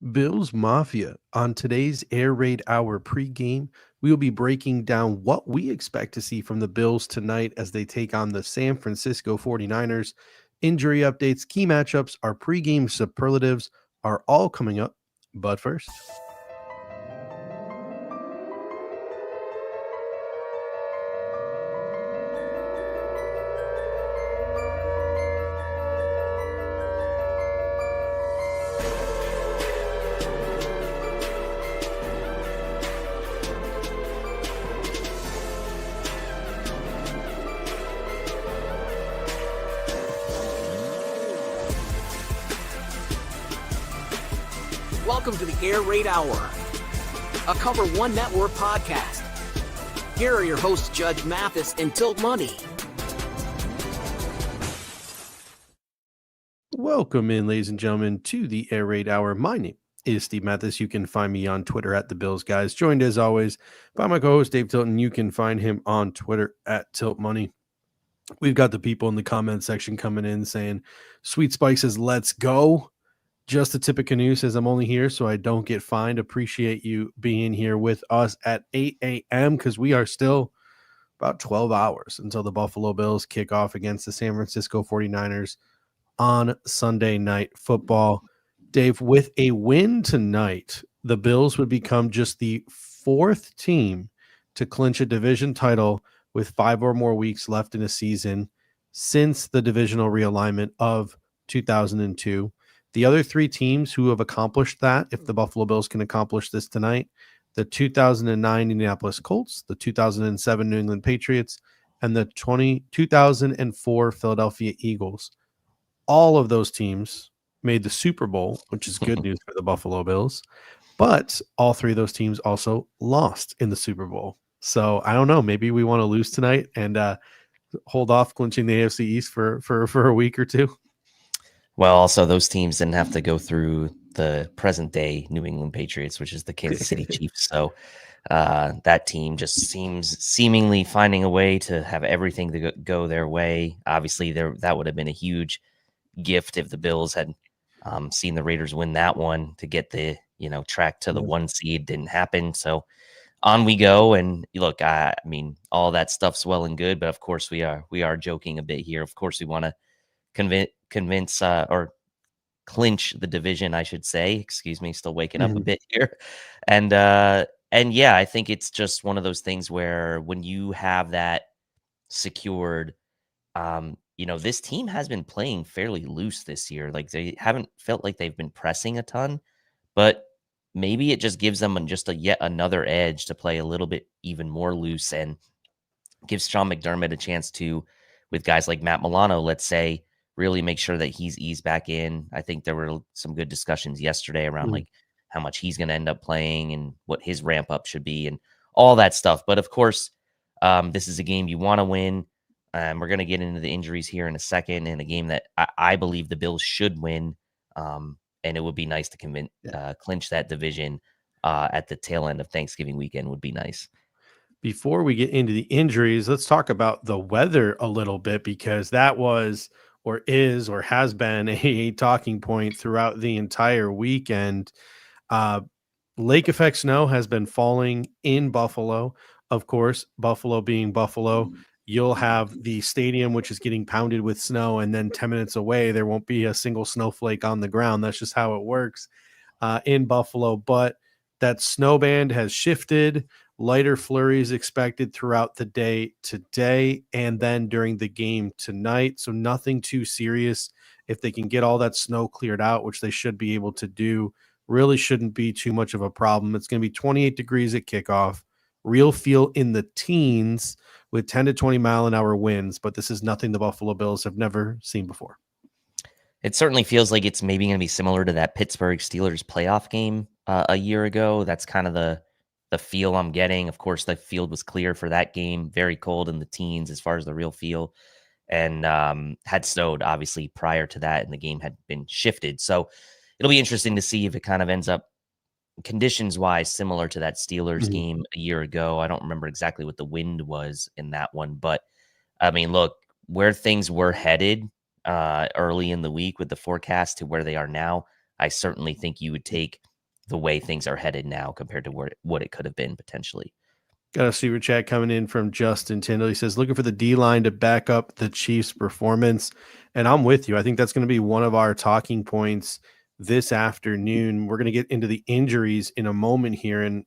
Bills Mafia. On today's Air Raid Hour pregame, we will be breaking down what we expect to see from the Bills tonight as they take on the San Francisco 49ers. Injury updates, key matchups, our pregame superlatives are all coming up. But first, Welcome to the Air Raid Hour, a Cover One Network podcast. Here are your hosts, Judge Mathis and Tilt Money. welcome in, ladies and gentlemen, to the Air Raid Hour. My name is Steve Mathis. You can find me on Twitter at the Bills Guys. Joined as always by my co-host Dave Tilton. You can find him on Twitter at Tilt Money. We've got the people in the comment section coming in saying, Sweet Spike says, let's go. Just a tip of canoe says, I'm only here so I don't get fined. Appreciate you being here with us at 8 a.m. because we are still about 12 hours until the Buffalo Bills kick off against the San Francisco 49ers on Sunday Night Football. Dave, with a win tonight, the Bills would become just the fourth team to clinch a division title with 5 or more weeks left in a season since the divisional realignment of 2002. The other three teams who have accomplished that, if the Buffalo Bills can accomplish this tonight, the 2009 Indianapolis Colts, the 2007 New England Patriots, and the 2004 Philadelphia Eagles. All of those teams made the Super Bowl, which is good news for the Buffalo Bills. But all three of those teams also lost in the Super Bowl. So I don't know. Maybe we want to lose tonight and hold off clinching the AFC East for a week or two. Well, also those teams didn't have to go through the present day New England Patriots, which is the Kansas City Chiefs. So that team just seemingly finding a way to have everything to go their way. Obviously, that would have been a huge gift if the Bills had seen the Raiders win that one to get the track to the 1 seed. Didn't happen. So on we go. And look, I mean, all that stuff's well and good, but of course we are joking a bit here. Of course, we want to convince or clinch the division, I should say. Excuse me, still waking up a bit here. And yeah, I think it's just one of those things where when you have that secured, this team has been playing fairly loose this year. Like they haven't felt like they've been pressing a ton, but maybe it just gives them just yet another edge to play a little bit even more loose and gives Sean McDermott a chance to, with guys like Matt Milano, let's say, really make sure that he's eased back in. I think there were some good discussions yesterday around like how much he's going to end up playing and what his ramp up should be and all that stuff. But of course, this is a game you want to win. We're going to get into the injuries here in a second, in a game that I believe the Bills should win. And it would be nice to clinch that division at the tail end of Thanksgiving weekend would be nice. Before we get into the injuries, let's talk about the weather a little bit, because that was or is or has been a talking point throughout the entire weekend. Lake effect snow has been falling in Buffalo. Of course, Buffalo being Buffalo, you'll have the stadium, which is getting pounded with snow, and then 10 minutes away, there won't be a single snowflake on the ground. That's just how it works in Buffalo. But that snow band has shifted. Lighter flurries expected throughout the day today and then during the game tonight. So nothing too serious. If they can get all that snow cleared out, which they should be able to do, really shouldn't be too much of a problem. It's going to be 28 degrees at kickoff. Real feel in the teens with 10 to 20 mile an hour winds, but this is nothing the Buffalo Bills have never seen before. It certainly feels like it's maybe going to be similar to that Pittsburgh Steelers playoff game a year ago. That's kind of the feel I'm getting. Of course, the field was clear for that game, very cold in the teens as far as the real feel, and had snowed obviously prior to that, and the game had been shifted. So it'll be interesting to see if it kind of ends up conditions-wise similar to that Steelers game a year ago. I don't remember exactly what the wind was in that one, but I mean, look, where things were headed early in the week with the forecast to where they are now, I certainly think you would take the way things are headed now compared to what it could have been potentially. Got a super chat coming in from Justin Tyndall. He says, looking for the D line to back up the Chiefs' performance. And I'm with you. I think that's going to be one of our talking points this afternoon. We're going to get into the injuries in a moment here. And,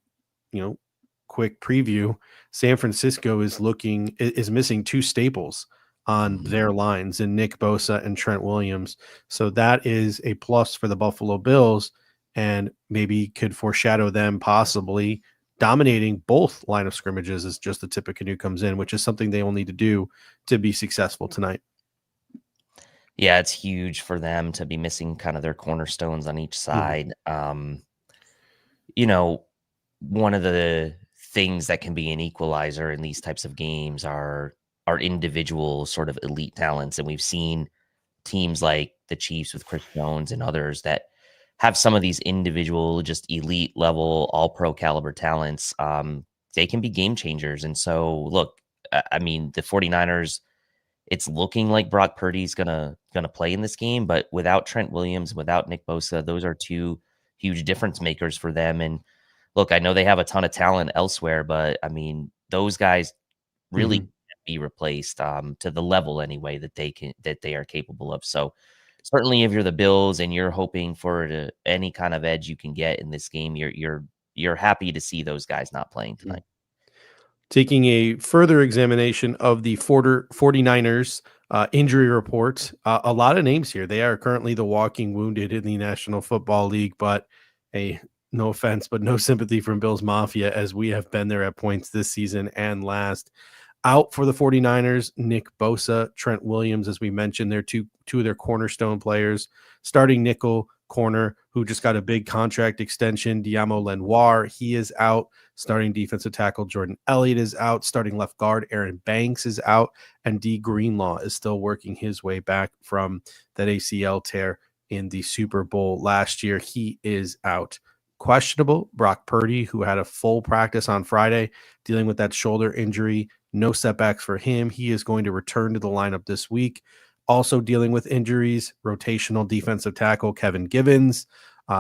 quick preview, San Francisco is missing two staples on their lines in Nick Bosa and Trent Williams. So that is a plus for the Buffalo Bills and maybe could foreshadow them possibly dominating both line of scrimmages as just the tip of canoe comes in, which is something they will need to do to be successful tonight. Yeah, it's huge for them to be missing kind of their cornerstones on each side. One of the things that can be an equalizer in these types of games are individual sort of elite talents. And we've seen teams like the Chiefs with Chris Jones and others that have some of these individual, just elite level, all pro caliber talents. They can be game changers. And so, look, I mean, the 49ers, it's looking like Brock Purdy's gonna play in this game, but without Trent Williams, without Nick Bosa, those are two huge difference makers for them. And look, I know they have a ton of talent elsewhere, but I mean, those guys really can't be replaced to the level anyway that they are capable of. So certainly, if you're the Bills and you're hoping for any kind of edge you can get in this game, you're happy to see those guys not playing tonight. Taking a further examination of the 49ers injury report, a lot of names here. They are currently the walking wounded in the National Football League, but no offense, but no sympathy from Bills Mafia, as we have been there at points this season and last. Out for the 49ers, Nick Bosa, Trent Williams, as we mentioned, they're two of their cornerstone players. Starting nickel corner, who just got a big contract extension, Diamo Lenoir, he is out. Starting defensive tackle, Jordan Elliott is out. Starting left guard, Aaron Banks is out. And D. Greenlaw is still working his way back from that ACL tear in the Super Bowl last year. He is out. Questionable, Brock Purdy, who had a full practice on Friday, dealing with that shoulder injury. No setbacks for him. He is going to return to the lineup this week. Also dealing with injuries, rotational defensive tackle Kevin Givens,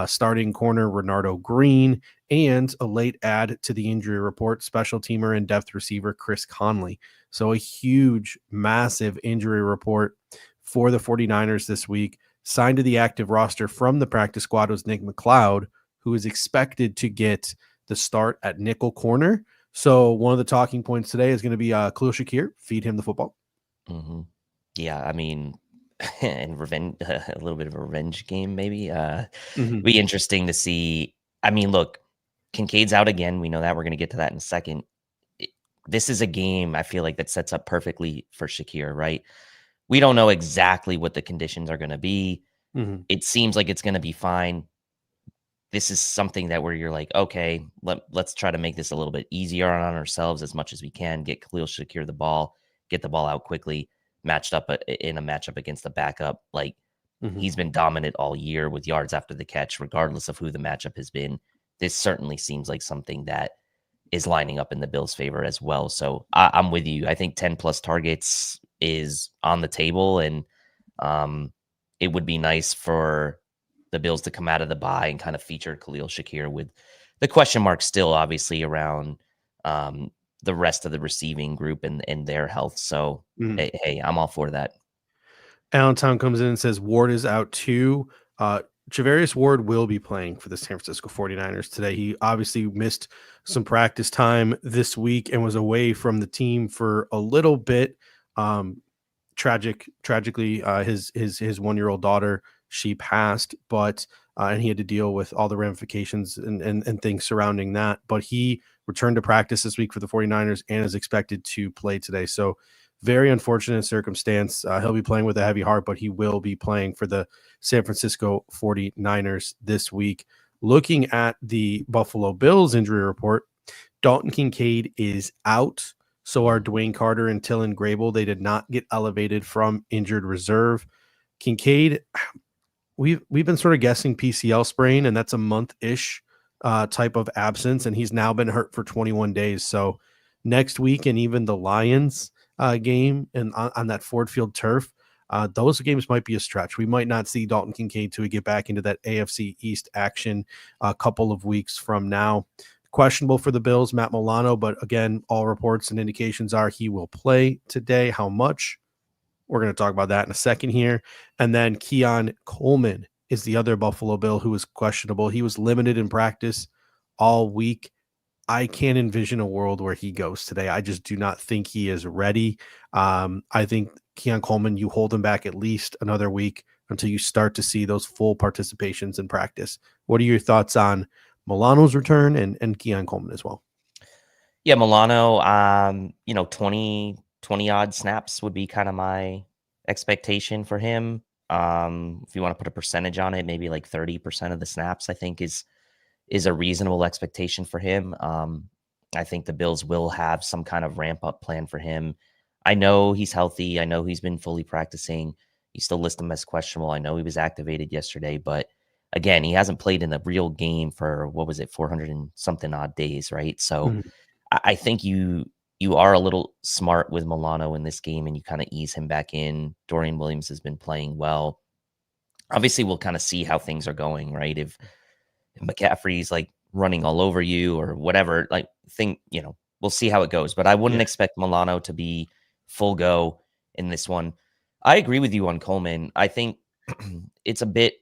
starting corner Renardo Green, and a late add to the injury report, special teamer and depth receiver Chris Conley. So a huge, massive injury report for the 49ers this week. Signed to the active roster from the practice squad was Nick McLeod, who is expected to get the start at nickel corner. So one of the talking points today is going to be Khalil Shakir, feed him the football. Yeah, I mean, and revenge, a little bit of a revenge game, maybe. Be interesting to see. I mean, look, Kincaid's out again. We know that. We're going to get to that in a second. This is a game I feel like that sets up perfectly for Shakir, right? We don't know exactly what the conditions are going to be. It seems like it's going to be fine. This is something that where you're like, okay, let's try to make this a little bit easier on ourselves as much as we can. Get Khalil Shakir the ball, get the ball out quickly, matched up in a matchup against the backup. Like he's been dominant all year with yards after the catch, regardless of who the matchup has been. This certainly seems like something that is lining up in the Bills' favor as well. So I'm with you. I think 10 plus targets is on the table, and it would be nice for the Bills to come out of the bye and kind of feature Khalil Shakir, with the question mark still obviously around the rest of the receiving group and their health. So, hey, I'm all for that. Allentown comes in and says Ward is out too. Javarius Ward will be playing for the San Francisco 49ers today. He obviously missed some practice time this week and was away from the team for a little bit. Tragically, his 1-year-old daughter, she passed, but and he had to deal with all the ramifications and things surrounding that. But he returned to practice this week for the 49ers and is expected to play today. So very unfortunate circumstance. He'll be playing with a heavy heart, but he will be playing for the San Francisco 49ers this week. Looking at the Buffalo Bills injury report, Dalton Kincaid is out. So are Dwayne Carter and Tillon Grable. They did not get elevated from injured reserve. Kincaid, we've been sort of guessing PCL sprain, and that's a month-ish type of absence, and he's now been hurt for 21 days. So next week, and even the Lions game and on that Ford Field turf, those games might be a stretch. We might not see Dalton Kincaid till we get back into that AFC East action a couple of weeks from now. Questionable for the Bills, Matt Milano, but again, all reports and indications are he will play today. How much? We're going to talk about that in a second here. And then Keon Coleman is the other Buffalo Bill who is questionable. He was limited in practice all week. I can't envision a world where he goes today. I just do not think he is ready. I think Keon Coleman, you hold him back at least another week until you start to see those full participations in practice. What are your thoughts on Milano's return and Keon Coleman as well? Yeah, Milano, 20 odd snaps would be kind of my expectation for him. If you want to put a percentage on it, maybe like 30% of the snaps, I think is a reasonable expectation for him. I think the Bills will have some kind of ramp up plan for him. I know he's healthy. I know he's been fully practicing. You still list him as questionable. I know he was activated yesterday, but again, he hasn't played in a real game for 400 and something odd days, right? So I think you are a little smart with Milano in this game, and you kind of ease him back in. Dorian Williams has been playing well. Obviously, we'll kind of see how things are going, right? If McCaffrey's like running all over you or whatever, we'll see how it goes. But I wouldn't expect Milano to be full go in this one. I agree with you on Coleman. I think it's a bit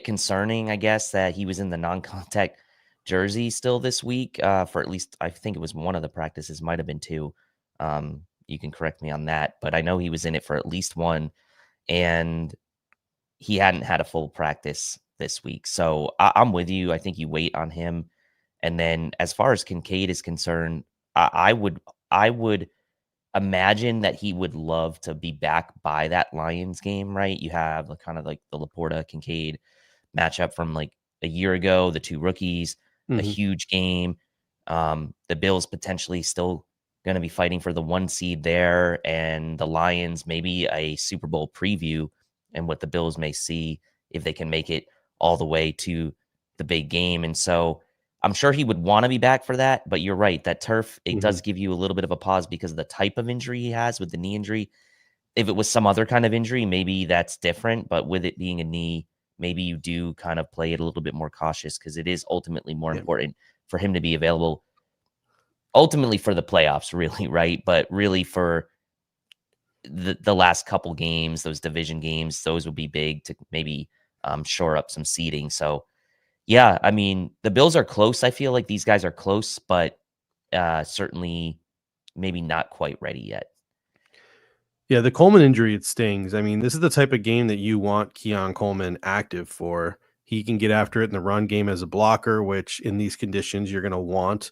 concerning, I guess, that he was in the non-contact jersey still this week for at least, I think it was one of the practices, might have been two. You can correct me on that, but I know he was in it for at least one, and he hadn't had a full practice this week. So I'm with you. I think you wait on him. And then as far as Kincaid is concerned, I would imagine that he would love to be back by that Lions game, right? You have kind of like the Laporta Kincaid matchup from like a year ago, the two rookies, a huge game. The Bills potentially still going to be fighting for the 1 seed there, and the Lions maybe a Super Bowl preview and what the Bills may see if they can make it all the way to the big game. And so I'm sure he would want to be back for that, but you're right. That turf, it does give you a little bit of a pause because of the type of injury he has with the knee injury. If it was some other kind of injury, maybe that's different, but with it being a knee, maybe you do kind of play it a little bit more cautious because it is ultimately more important for him to be available ultimately for the playoffs, really, right? But really for the last couple games, those division games, those would be big to maybe shore up some seeding. So yeah, I mean, the Bills are close. I feel like these guys are close, but certainly maybe not quite ready yet. Yeah, the Coleman injury, it stings. I mean, this is the type of game that you want Keon Coleman active for. He can get after it in the run game as a blocker, which in these conditions, you're going to want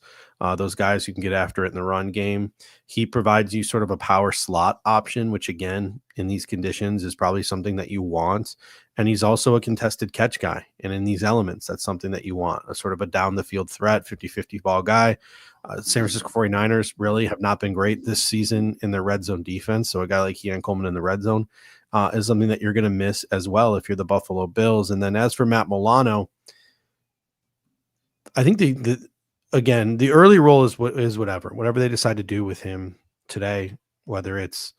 those guys who can get after it in the run game. He provides you sort of a power slot option, which again, in these conditions is probably something that you want. And he's also a contested catch guy. And in these elements, that's something that you want, a sort of a down the field threat, 50-50 ball guy. San Francisco 49ers really have not been great this season in their red zone defense. So a guy like Keon Coleman in the red zone is something that you're going to miss as well if you're the Buffalo Bills. And then as for Matt Milano, I think the early role is whatever they decide to do with him today, whether it's,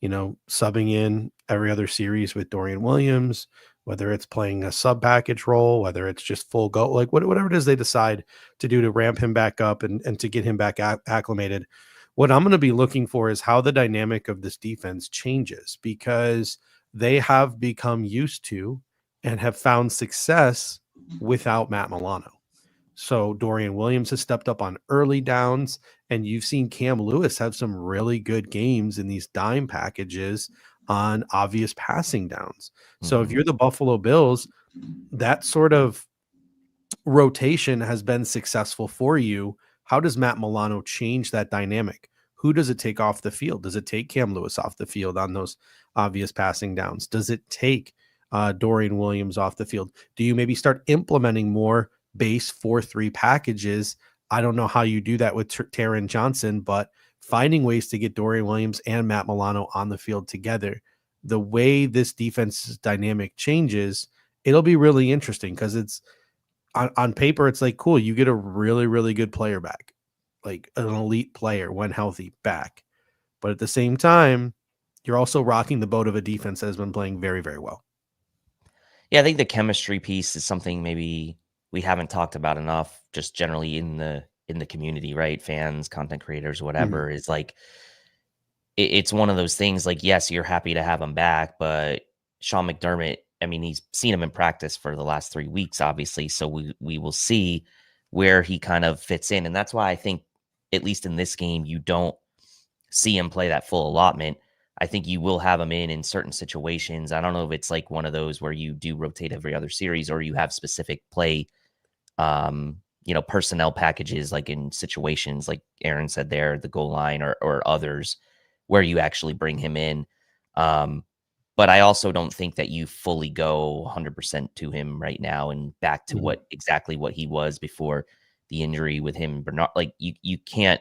subbing in every other series with Dorian Williams, whether it's playing a sub package role, whether it's just full go, like whatever it is they decide to do to ramp him back up and to get him back acclimated. What I'm going to be looking for is how the dynamic of this defense changes, because they have become used to and have found success without Matt Milano. So Dorian Williams has stepped up on early downs, and you've seen Cam Lewis have some really good games in these dime packages on obvious passing downs. So if you're the Buffalo Bills, that sort of rotation has been successful for you. How does Matt Milano change that dynamic? Who does it take off the field? Does it take Cam Lewis off the field on those obvious passing downs? Does it take Dorian Williams off the field? Do you maybe start implementing more base 4-3 packages? I don't know how you do that with Taron Johnson, but finding ways to get Dorian Williams and Matt Milano on the field together, the way this defense's dynamic changes, it'll be really interesting because it's on paper, it's like, cool, you get a really, really good player back, like an elite player when healthy back. But at the same time, you're also rocking the boat of a defense that has been playing very, very well. Yeah, I think the chemistry piece is something maybe we haven't talked about enough, just generally in the community, right? Fans, content creators, whatever, is like it's one of those things like, yes, you're happy to have him back, but Sean McDermott, I mean, he's seen him in practice for the last 3 weeks, obviously. So we will see where he kind of fits in. And that's why I think, at least in this game, you don't see him play that full allotment. I think you will have him in certain situations. I don't know if it's like one of those where you do rotate every other series or you have specific play, personnel packages, like in situations like Aaron said there, the goal line or others where you actually bring him in. But I also don't think that you fully go 100% to him right now and back to exactly what he was before the injury with him. Bernard, like you can't,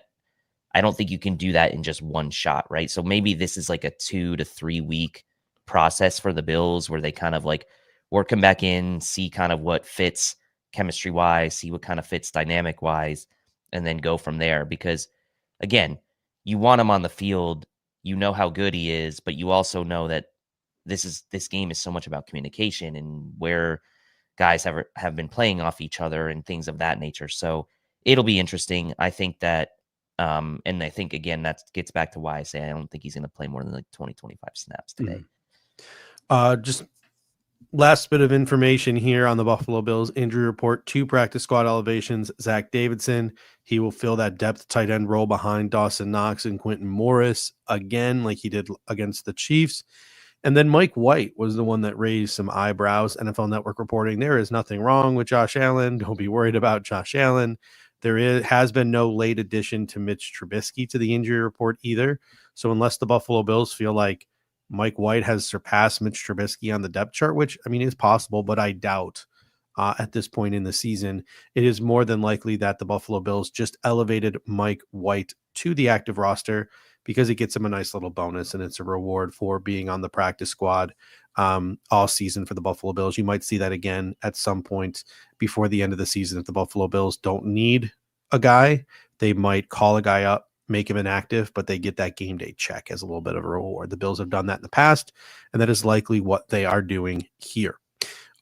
I don't think you can do that in just one shot, right? So maybe this is like a 2 to 3 week process for the Bills where they kind of like work him back in, see kind of what fits chemistry wise, see what kind of fits dynamic wise, and then go from there. Because again, you want him on the field, you know how good he is, but you also know that this game is so much about communication and where guys have been playing off each other and things of that nature. So it'll be interesting. I think that and I think, again, that gets back to why I say I don't think he's going to play more than like 20, 25 snaps today. Just last bit of information here on the Buffalo Bills injury report. 2 practice squad elevations. Zach Davidson, he will fill that depth tight end role behind Dawson Knox and Quentin Morris again, like he did against the Chiefs. And then Mike White was the one that raised some eyebrows. NFL Network reporting there is nothing wrong with Josh Allen. Don't be worried about Josh Allen. Has been no late addition to Mitch Trubisky to the injury report either. So unless the Buffalo Bills feel like Mike White has surpassed Mitch Trubisky on the depth chart, which I mean is possible, but I doubt at this point in the season, it is more than likely that the Buffalo Bills just elevated Mike White to the active roster because it gets him a nice little bonus and it's a reward for being on the practice squad all season for the Buffalo Bills. You might see that again at some point before the end of the season. If the Buffalo Bills don't need a guy, they might call a guy up, make him inactive, but they get that game day check as a little bit of a reward. The Bills have done that in the past, and that is likely what they are doing here.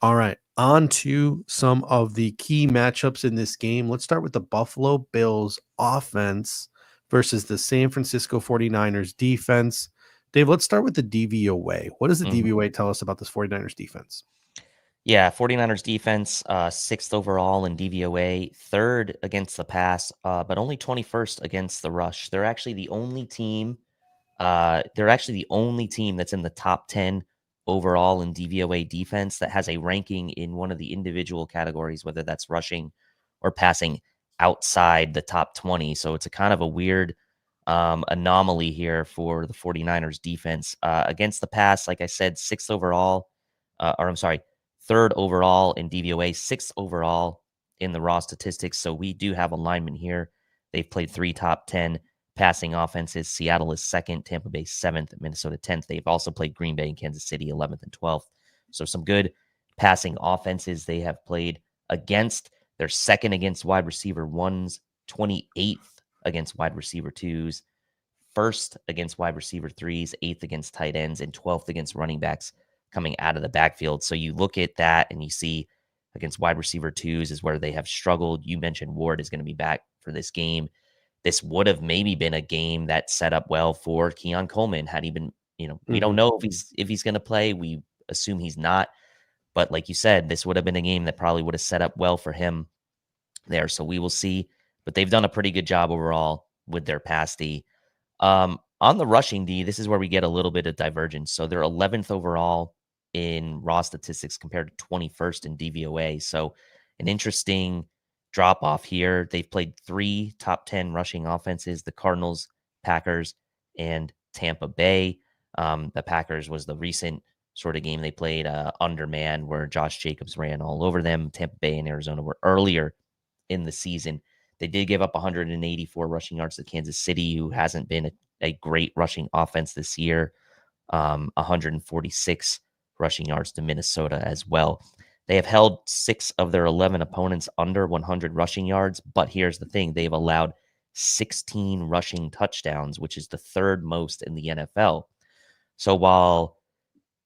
All right, on to some of the key matchups in this game. Let's start with the Buffalo Bills offense versus the San Francisco 49ers defense. Dave, let's start with the DVOA. What does the DVOA tell us about this 49ers defense? Yeah, 49ers defense, 6th overall in DVOA, 3rd against the pass, but only 21st against the rush. They're actually the only team that's in the top 10 overall in DVOA defense that has a ranking in one of the individual categories, whether that's rushing or passing, outside the top 20. So it's a kind of a weird anomaly here for the 49ers defense. Against the pass, like I said, 6th overall, 3rd overall in DVOA, 6th overall in the raw statistics. So we do have alignment here. They've played 3 top 10 passing offenses. Seattle is 2nd, Tampa Bay 7th, Minnesota 10th. They've also played Green Bay and Kansas City 11th and 12th. So some good passing offenses they have played against. They're 2nd against wide receiver 1s, 28th against wide receiver 2s, 1st against wide receiver 3s, 8th against tight ends, and 12th against running backs coming out of the backfield. So you look at that and you see against wide receiver 2s is where they have struggled. You mentioned Ward is going to be back for this game. This would have maybe been a game that set up well for Keon Coleman had he been, we don't know if he's going to play. We assume he's not. But like you said, this would have been a game that probably would have set up well for him there. So we will see. But they've done a pretty good job overall with their pass D. On the rushing D, this is where we get a little bit of divergence. So they're 11th overall in raw statistics compared to 21st in DVOA. So an interesting drop off here. They've played 3 top 10 rushing offenses, the Cardinals, Packers, and Tampa Bay. The Packers was the recent sort of game they played underman where Josh Jacobs ran all over them. Tampa Bay and Arizona were earlier in the season. They did give up 184 rushing yards to Kansas City, who hasn't been a great rushing offense this year. 146 rushing yards to Minnesota as well. They have held 6 of their 11 opponents under 100 rushing yards, but here's the thing. They've allowed 16 rushing touchdowns, which is the 3rd most in the NFL. So while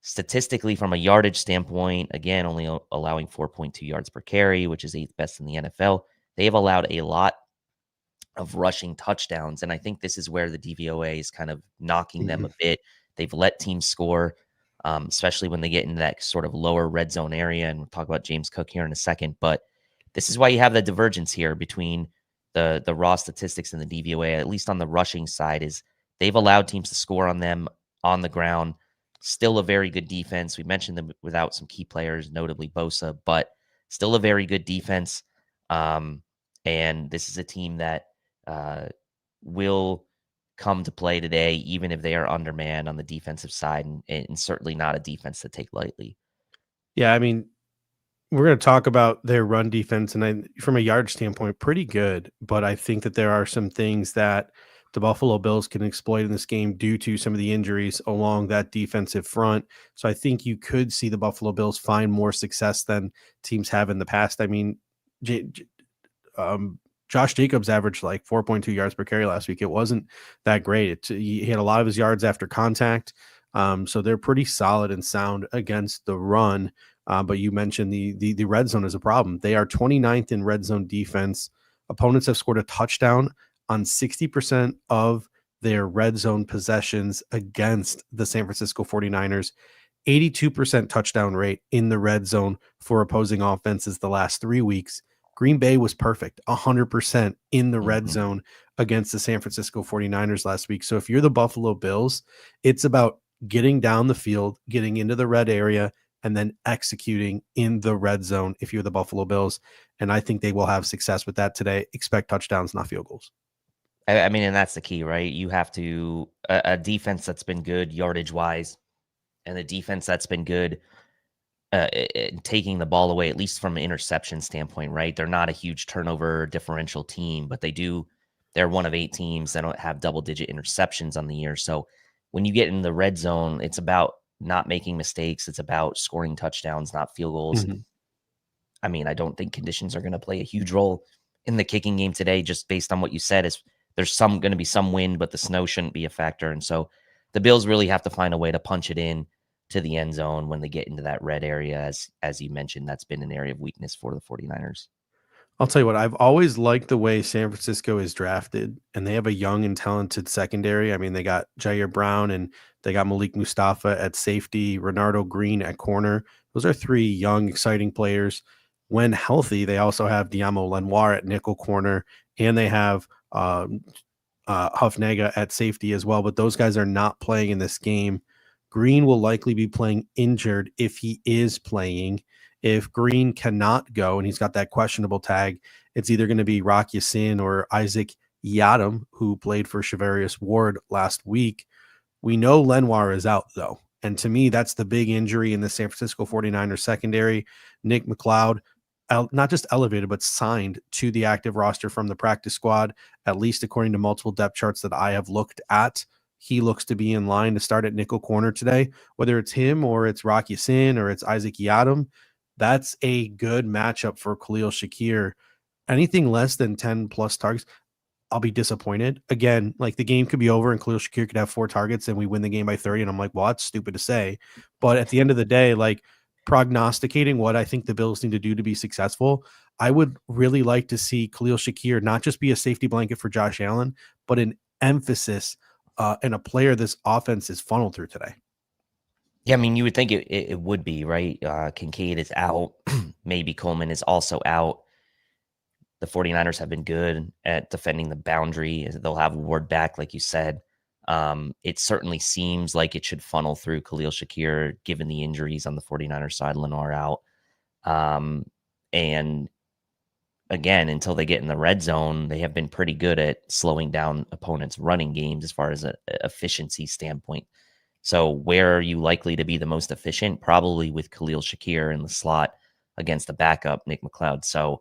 statistically, from a yardage standpoint, again, only allowing 4.2 yards per carry, which is 8th best in the NFL, they have allowed a lot of rushing touchdowns. And I think this is where the DVOA is kind of knocking them a bit. They've let teams score, especially when they get into that sort of lower red zone area. And we'll talk about James Cook here in a second. But this is why you have the divergence here between the raw statistics and the DVOA, at least on the rushing side, is they've allowed teams to score on them on the ground. Still a very good defense. We mentioned them without some key players, notably Bosa, but still a very good defense. And this is a team that will come to play today, even if they are undermanned on the defensive side, and certainly not a defense to take lightly. Yeah, I mean, we're going to talk about their run defense, and from a yard standpoint, pretty good. But I think that there are some things that the Buffalo Bills can exploit in this game due to some of the injuries along that defensive front. So I think you could see the Buffalo Bills find more success than teams have in the past. I mean, Josh Jacobs averaged like 4.2 yards per carry last week. It wasn't that great. He had a lot of his yards after contact. So they're pretty solid and sound against the run. But you mentioned the red zone is a problem. They are 29th in red zone defense. Opponents have scored a touchdown on 60% of their red zone possessions against the San Francisco 49ers. 82% touchdown rate in the red zone for opposing offenses the last 3 weeks. Green Bay was perfect, 100% in the red zone against the San Francisco 49ers last week. So if you're the Buffalo Bills, it's about getting down the field, getting into the red area, and then executing in the red zone if you're the Buffalo Bills. And I think they will have success with that today. Expect touchdowns, not field goals. I mean, and that's the key, right? You have to a defense that's been good yardage wise, and a defense that's been good taking the ball away, at least from an interception standpoint, right? They're not a huge turnover differential team, but they're one of 8 teams that don't have double-digit interceptions on the year. So when you get in the red zone, it's about not making mistakes. It's about scoring touchdowns, not field goals. I mean, I don't think conditions are going to play a huge role in the kicking game today, just based on what you said. Is there's going to be some wind, but the snow shouldn't be a factor. And so the Bills really have to find a way to punch it in to the end zone when they get into that red area. As you mentioned, that's been an area of weakness for the 49ers. I'll tell you what, I've always liked the way San Francisco is drafted, and they have a young and talented secondary. I mean, they got Jair Brown and they got Malik Mustafa at safety, Renardo Green at corner. Those are 3 young, exciting players. When healthy, they also have Diamo Lenoir at nickel corner, and they have Hufnega at safety as well. But those guys are not playing in this game. Green will likely be playing injured if he is playing. If Green cannot go and he's got that questionable tag, it's either going to be Rock Yassin or Isaac Yiadom, who played for Shavarius Ward last week. We know Lenoir is out, though. And to me, that's the big injury in the San Francisco 49ers secondary. Nick McLeod, not just elevated, but signed to the active roster from the practice squad, at least according to multiple depth charts that I have looked at. He looks to be in line to start at nickel corner today. Whether it's him or it's Rock Yassin or it's Isaac Yiadom, that's a good matchup for Khalil Shakir. Anything less than 10 plus targets, I'll be disappointed. Again, like the game could be over and Khalil Shakir could have 4 targets and we win the game by 30. And I'm like, well, that's stupid to say. But at the end of the day, like prognosticating what I think the Bills need to do to be successful, I would really like to see Khalil Shakir not just be a safety blanket for Josh Allen, but an emphasis and a player this offense is funneled through today. Yeah, I mean, you would think it would be, right? Kincaid is out. Maybe Coleman is also out. The 49ers have been good at defending the boundary. They'll have Ward back, like you said. It certainly seems like it should funnel through Khalil Shakir, given the injuries on the 49ers side, Lenoir out. And again, until they get in the red zone, they have been pretty good at slowing down opponents' running games as far as an efficiency standpoint. So where are you likely to be the most efficient? Probably with Khalil Shakir in the slot against the backup, Nick McLeod. So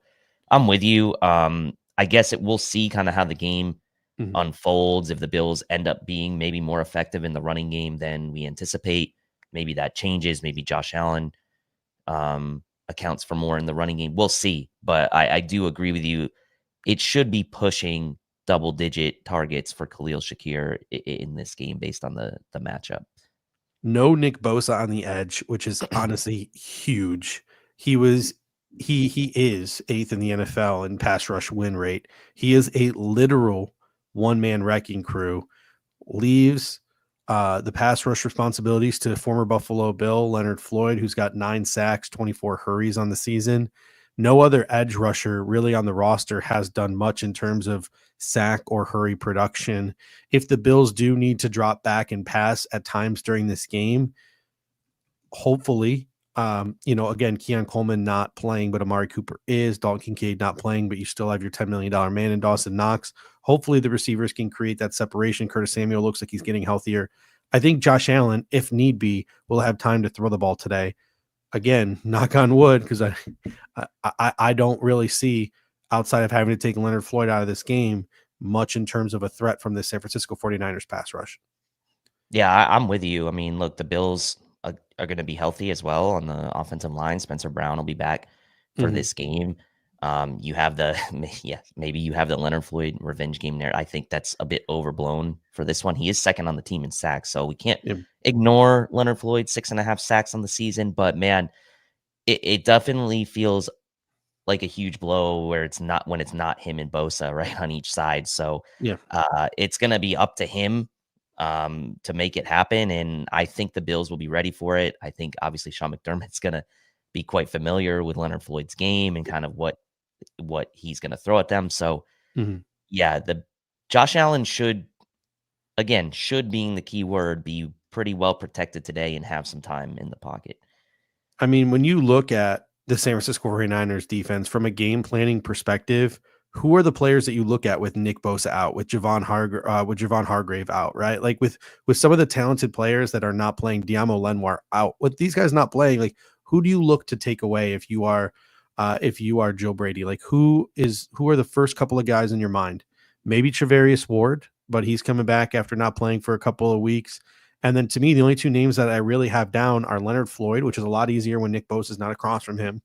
I'm with you. I guess we'll see kind of how the game unfolds. If the Bills end up being maybe more effective in the running game than we anticipate, maybe that changes. Maybe Josh Allen accounts for more in the running game. We'll see. But I do agree with you. It should be pushing double-digit targets for Khalil Shakir in this game based on the matchup. No Nick Bosa on the edge, which is honestly huge. He was he is 8th in the NFL in pass rush win rate. He is a literal one-man wrecking crew. Leaves the pass rush responsibilities to former Buffalo Bill Leonard Floyd, who's got 9 sacks, 24 hurries on the season. No other edge rusher really on the roster has done much in terms of sack or hurry production. If the Bills do need to drop back and pass at times during this game, hopefully, again, Keon Coleman not playing, but Amari Cooper is. Dalton Kincaid not playing, but you still have your $10 million man in Dawson Knox. Hopefully the receivers can create that separation. Curtis Samuel looks like he's getting healthier. I think Josh Allen, if need be, will have time to throw the ball today. Again, knock on wood, because I don't really see, outside of having to take Leonard Floyd out of this game, much in terms of a threat from the San Francisco 49ers pass rush. Yeah, I'm with you. I mean, look, the Bills are going to be healthy as well on the offensive line. Spencer Brown will be back for this game. You have the maybe you have the Leonard Floyd revenge game there. I think that's a bit overblown for this one. He is second on the team in sacks, so we can't ignore Leonard Floyd, 6.5 sacks on the season. But man, it definitely feels like a huge blow where it's not when it's not him and Bosa right on each side. So it's going to be up to him to make it happen. And I think the Bills will be ready for it. I think obviously Sean McDermott's going to be quite familiar with Leonard Floyd's game and kind of what he's going to throw at them. So the Josh Allen should being the key word, be pretty well protected today and have some time in the pocket. I mean, when you look at the San Francisco 49ers defense from a game planning perspective, who are the players that you look at with Nick Bosa out, with Javon Hargrave out, right? Like with some of the talented players that are not playing, Diamo Lenoir out, with these guys not playing, like who do you look to take away if you are Joe Brady? Like who are the first couple of guys in your mind? Maybe Travarius Ward, but he's coming back after not playing for a couple of weeks. And then to me, the only two names that I really have down are Leonard Floyd, which is a lot easier when Nick Bosa is not across from him,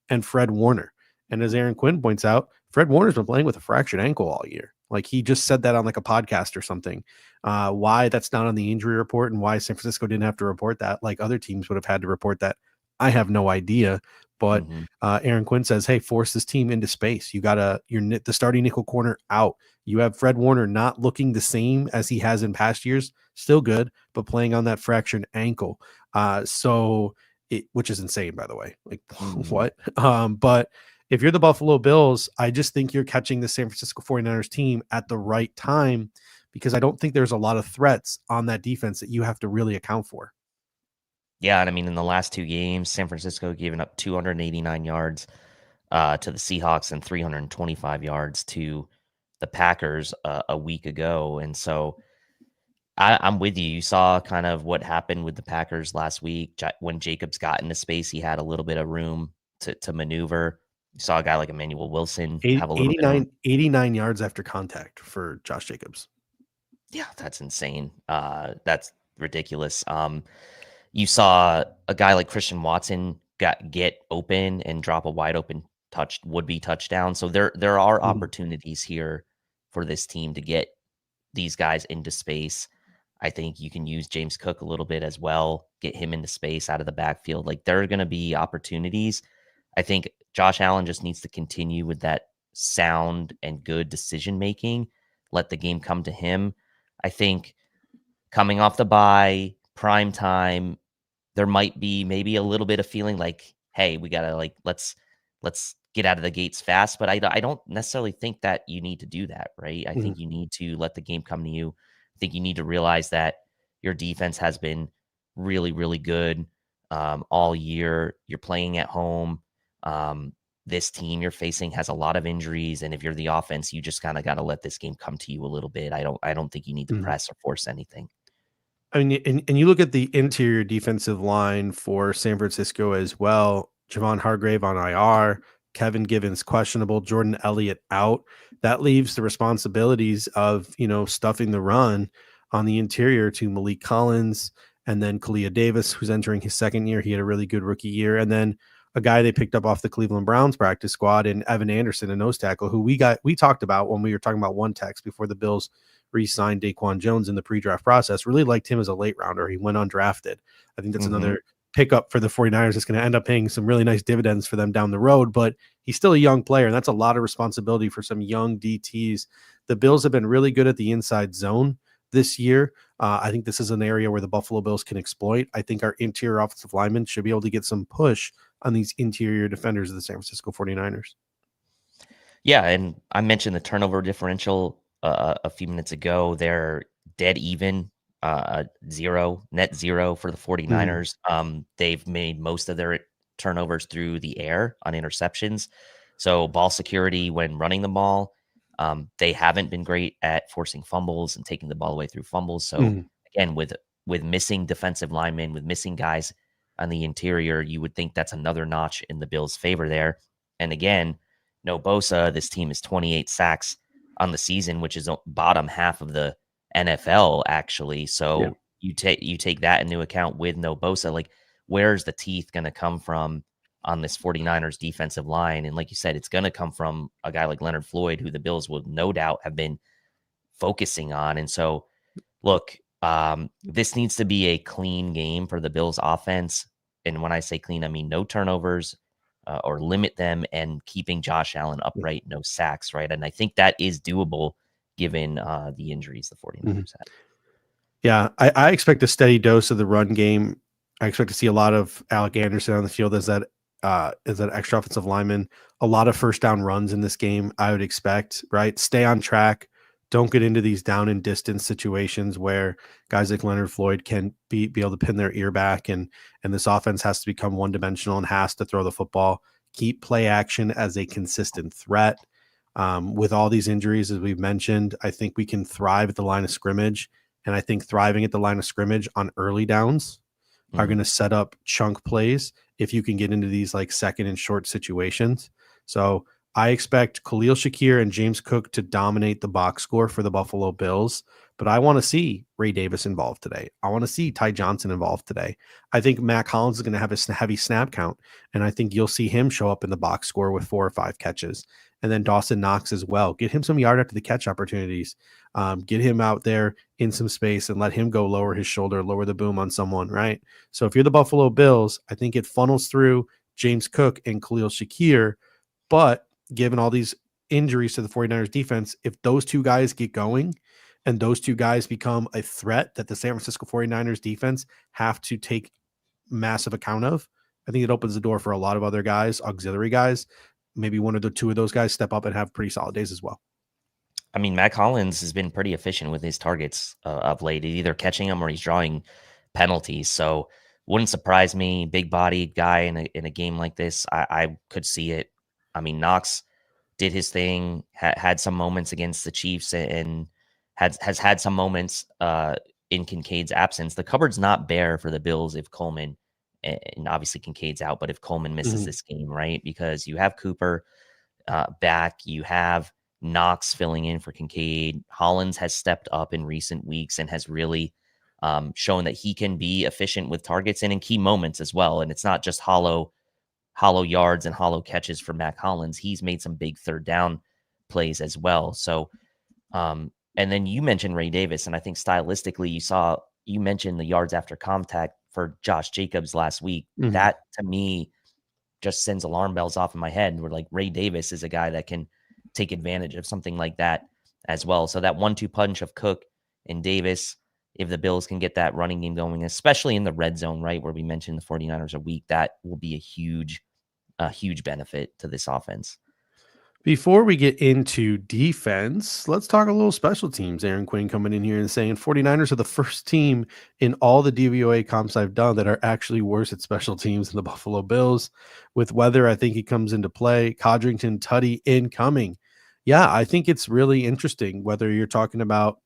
and Fred Warner. And as Aaron Quinn points out, Fred Warner's been playing with a fractured ankle all year. Like he just said that on like a podcast or something. Why that's not on the injury report and why San Francisco didn't have to report that, like other teams would have had to report that, I have no idea. But Aaron Quinn says, hey, force this team into space. You got the starting nickel corner out. You have Fred Warner not looking the same as he has in past years, still good, but playing on that fractured ankle. Which is insane, by the way. Like what? But if you're the Buffalo Bills, I just think you're catching the San Francisco 49ers team at the right time, because I don't think there's a lot of threats on that defense that you have to really account for. Yeah, and I mean, in the last 2 games, San Francisco giving up 289 yards to the Seahawks and 325 yards to the Packers a week ago. And so I'm with you. You saw kind of what happened with the Packers last week. When Jacobs got into space, he had a little bit of room to maneuver. You saw a guy like Emmanuel Wilson have a little 89 yards after contact for Josh Jacobs. Yeah, that's insane. That's ridiculous. You saw a guy like Christian Watson get open and drop a wide open would-be touchdown. So there are opportunities here for this team to get these guys into space. I think you can use James Cook a little bit as well, get him into space out of the backfield. Like there are going to be opportunities. I think Josh Allen just needs to continue with that sound and good decision-making, let the game come to him. I think coming off the bye, prime time, there might be maybe a little bit of feeling like, hey, we got to let's get out of the gates fast. But I don't necessarily think that you need to do that, right? I think you need to let the game come to you. I think you need to realize that your defense has been really, really good all year. You're playing at home. This team you're facing has a lot of injuries. And if you're the offense, you just kind of got to let this game come to you a little bit. I don't think you need to press or force anything. I mean, and you look at the interior defensive line for San Francisco as well. Javon Hargrave on IR, Kevin Givens questionable, Jordan Elliott out. That leaves the responsibilities of, stuffing the run on the interior to Malik Collins and then Kalia Davis, who's entering his second year. He had a really good rookie year. And then a guy they picked up off the Cleveland Browns practice squad, and Evan Anderson, a nose tackle, who we talked about when we were talking about one text before the Bills re-signed Daquan Jones in the pre-draft process. Really liked him as a late rounder. He went undrafted. I think that's another pickup for the 49ers. It's going to end up paying some really nice dividends for them down the road, but he's still a young player, and that's a lot of responsibility for some young DTs. The Bills have been really good at the inside zone this year. I think this is an area where the Buffalo Bills can exploit. I think our interior offensive linemen should be able to get some push on these interior defenders of the San Francisco 49ers. Yeah, and I mentioned the turnover differential a few minutes ago. They're dead even, net zero for the 49ers. They've made most of their turnovers through the air on interceptions. So ball security when running the ball, they haven't been great at forcing fumbles and taking the ball away through fumbles. So again, with missing defensive linemen, with missing guys on the interior, you would think that's another notch in the Bills' favor there. And again, no Bosa, this team is 28 sacks on the season, which is bottom half of the NFL, actually. So you take that into account with no Bosa. Like, where's the teeth going to come from on this 49ers defensive line? And like you said, it's going to come from a guy like Leonard Floyd, who the Bills will no doubt have been focusing on. And so, look, this needs to be a clean game for the Bills offense. And when I say clean, I mean no turnovers, or limit them, and keeping Josh Allen upright, no sacks, right? And I think that is doable given the injuries the 49ers had. Yeah, I expect a steady dose of the run game. I expect to see a lot of Alec Anderson on the field as that extra offensive lineman. A lot of first down runs in this game, I would expect, right? Stay on track. Don't get into these down and distance situations where guys like Leonard Floyd can be able to pin their ear back, and this offense has to become one-dimensional and has to throw the football. Keep play action as a consistent threat. With all these injuries, as we've mentioned, I think we can thrive at the line of scrimmage, and I think thriving at the line of scrimmage on early downs are going to set up chunk plays if you can get into these like second and short situations. So I expect Khalil Shakir and James Cook to dominate the box score for the Buffalo Bills, but I want to see Ray Davis involved today. I want to see Ty Johnson involved today. I think Mac Hollins is going to have a heavy snap count, and I think you'll see him show up in the box score with 4 or 5 catches. And then Dawson Knox as well. Get him some yard after the catch opportunities. Get him out there in some space and let him go lower his shoulder, lower the boom on someone, right? So if you're the Buffalo Bills, I think it funnels through James Cook and Khalil Shakir, but given all these injuries to the 49ers defense, if those two guys get going and those two guys become a threat that the San Francisco 49ers defense have to take massive account of, I think it opens the door for a lot of other guys, auxiliary guys. Maybe one or the two of those guys step up and have pretty solid days as well. I mean, Mac Hollins has been pretty efficient with his targets of late. He's either catching them or he's drawing penalties. So wouldn't surprise me. Big bodied guy in a game like this. I could see it. I mean, Knox did his thing, had some moments against the Chiefs, and has had some moments in Kincaid's absence. The cupboard's not bare for the Bills if Coleman, and obviously Kincaid's out, but if Coleman misses this game, right? Because you have Cooper back, you have Knox filling in for Kincaid. Hollins has stepped up in recent weeks and has really shown that he can be efficient with targets and in key moments as well. And it's not just hollow yards and hollow catches for Mac Hollins. He's made some big third down plays as well. So, and then you mentioned Ray Davis, and I think stylistically, you mentioned the yards after contact for Josh Jacobs last week. That to me just sends alarm bells off in my head. We're like, Ray Davis is a guy that can take advantage of something like that as well. So that 1-2 punch of Cook and Davis, if the Bills can get that running game going, especially in the red zone, right, where we mentioned the 49ers are weak, that will be a huge benefit to this offense. Before we get into defense, let's talk a little special teams. Aaron Quinn coming in here and saying 49ers are the first team in all the DVOA comps I've done that are actually worse at special teams than the Buffalo Bills. With weather, I think he comes into play. Codrington, Tutty incoming. Yeah, I think it's really interesting whether you're talking about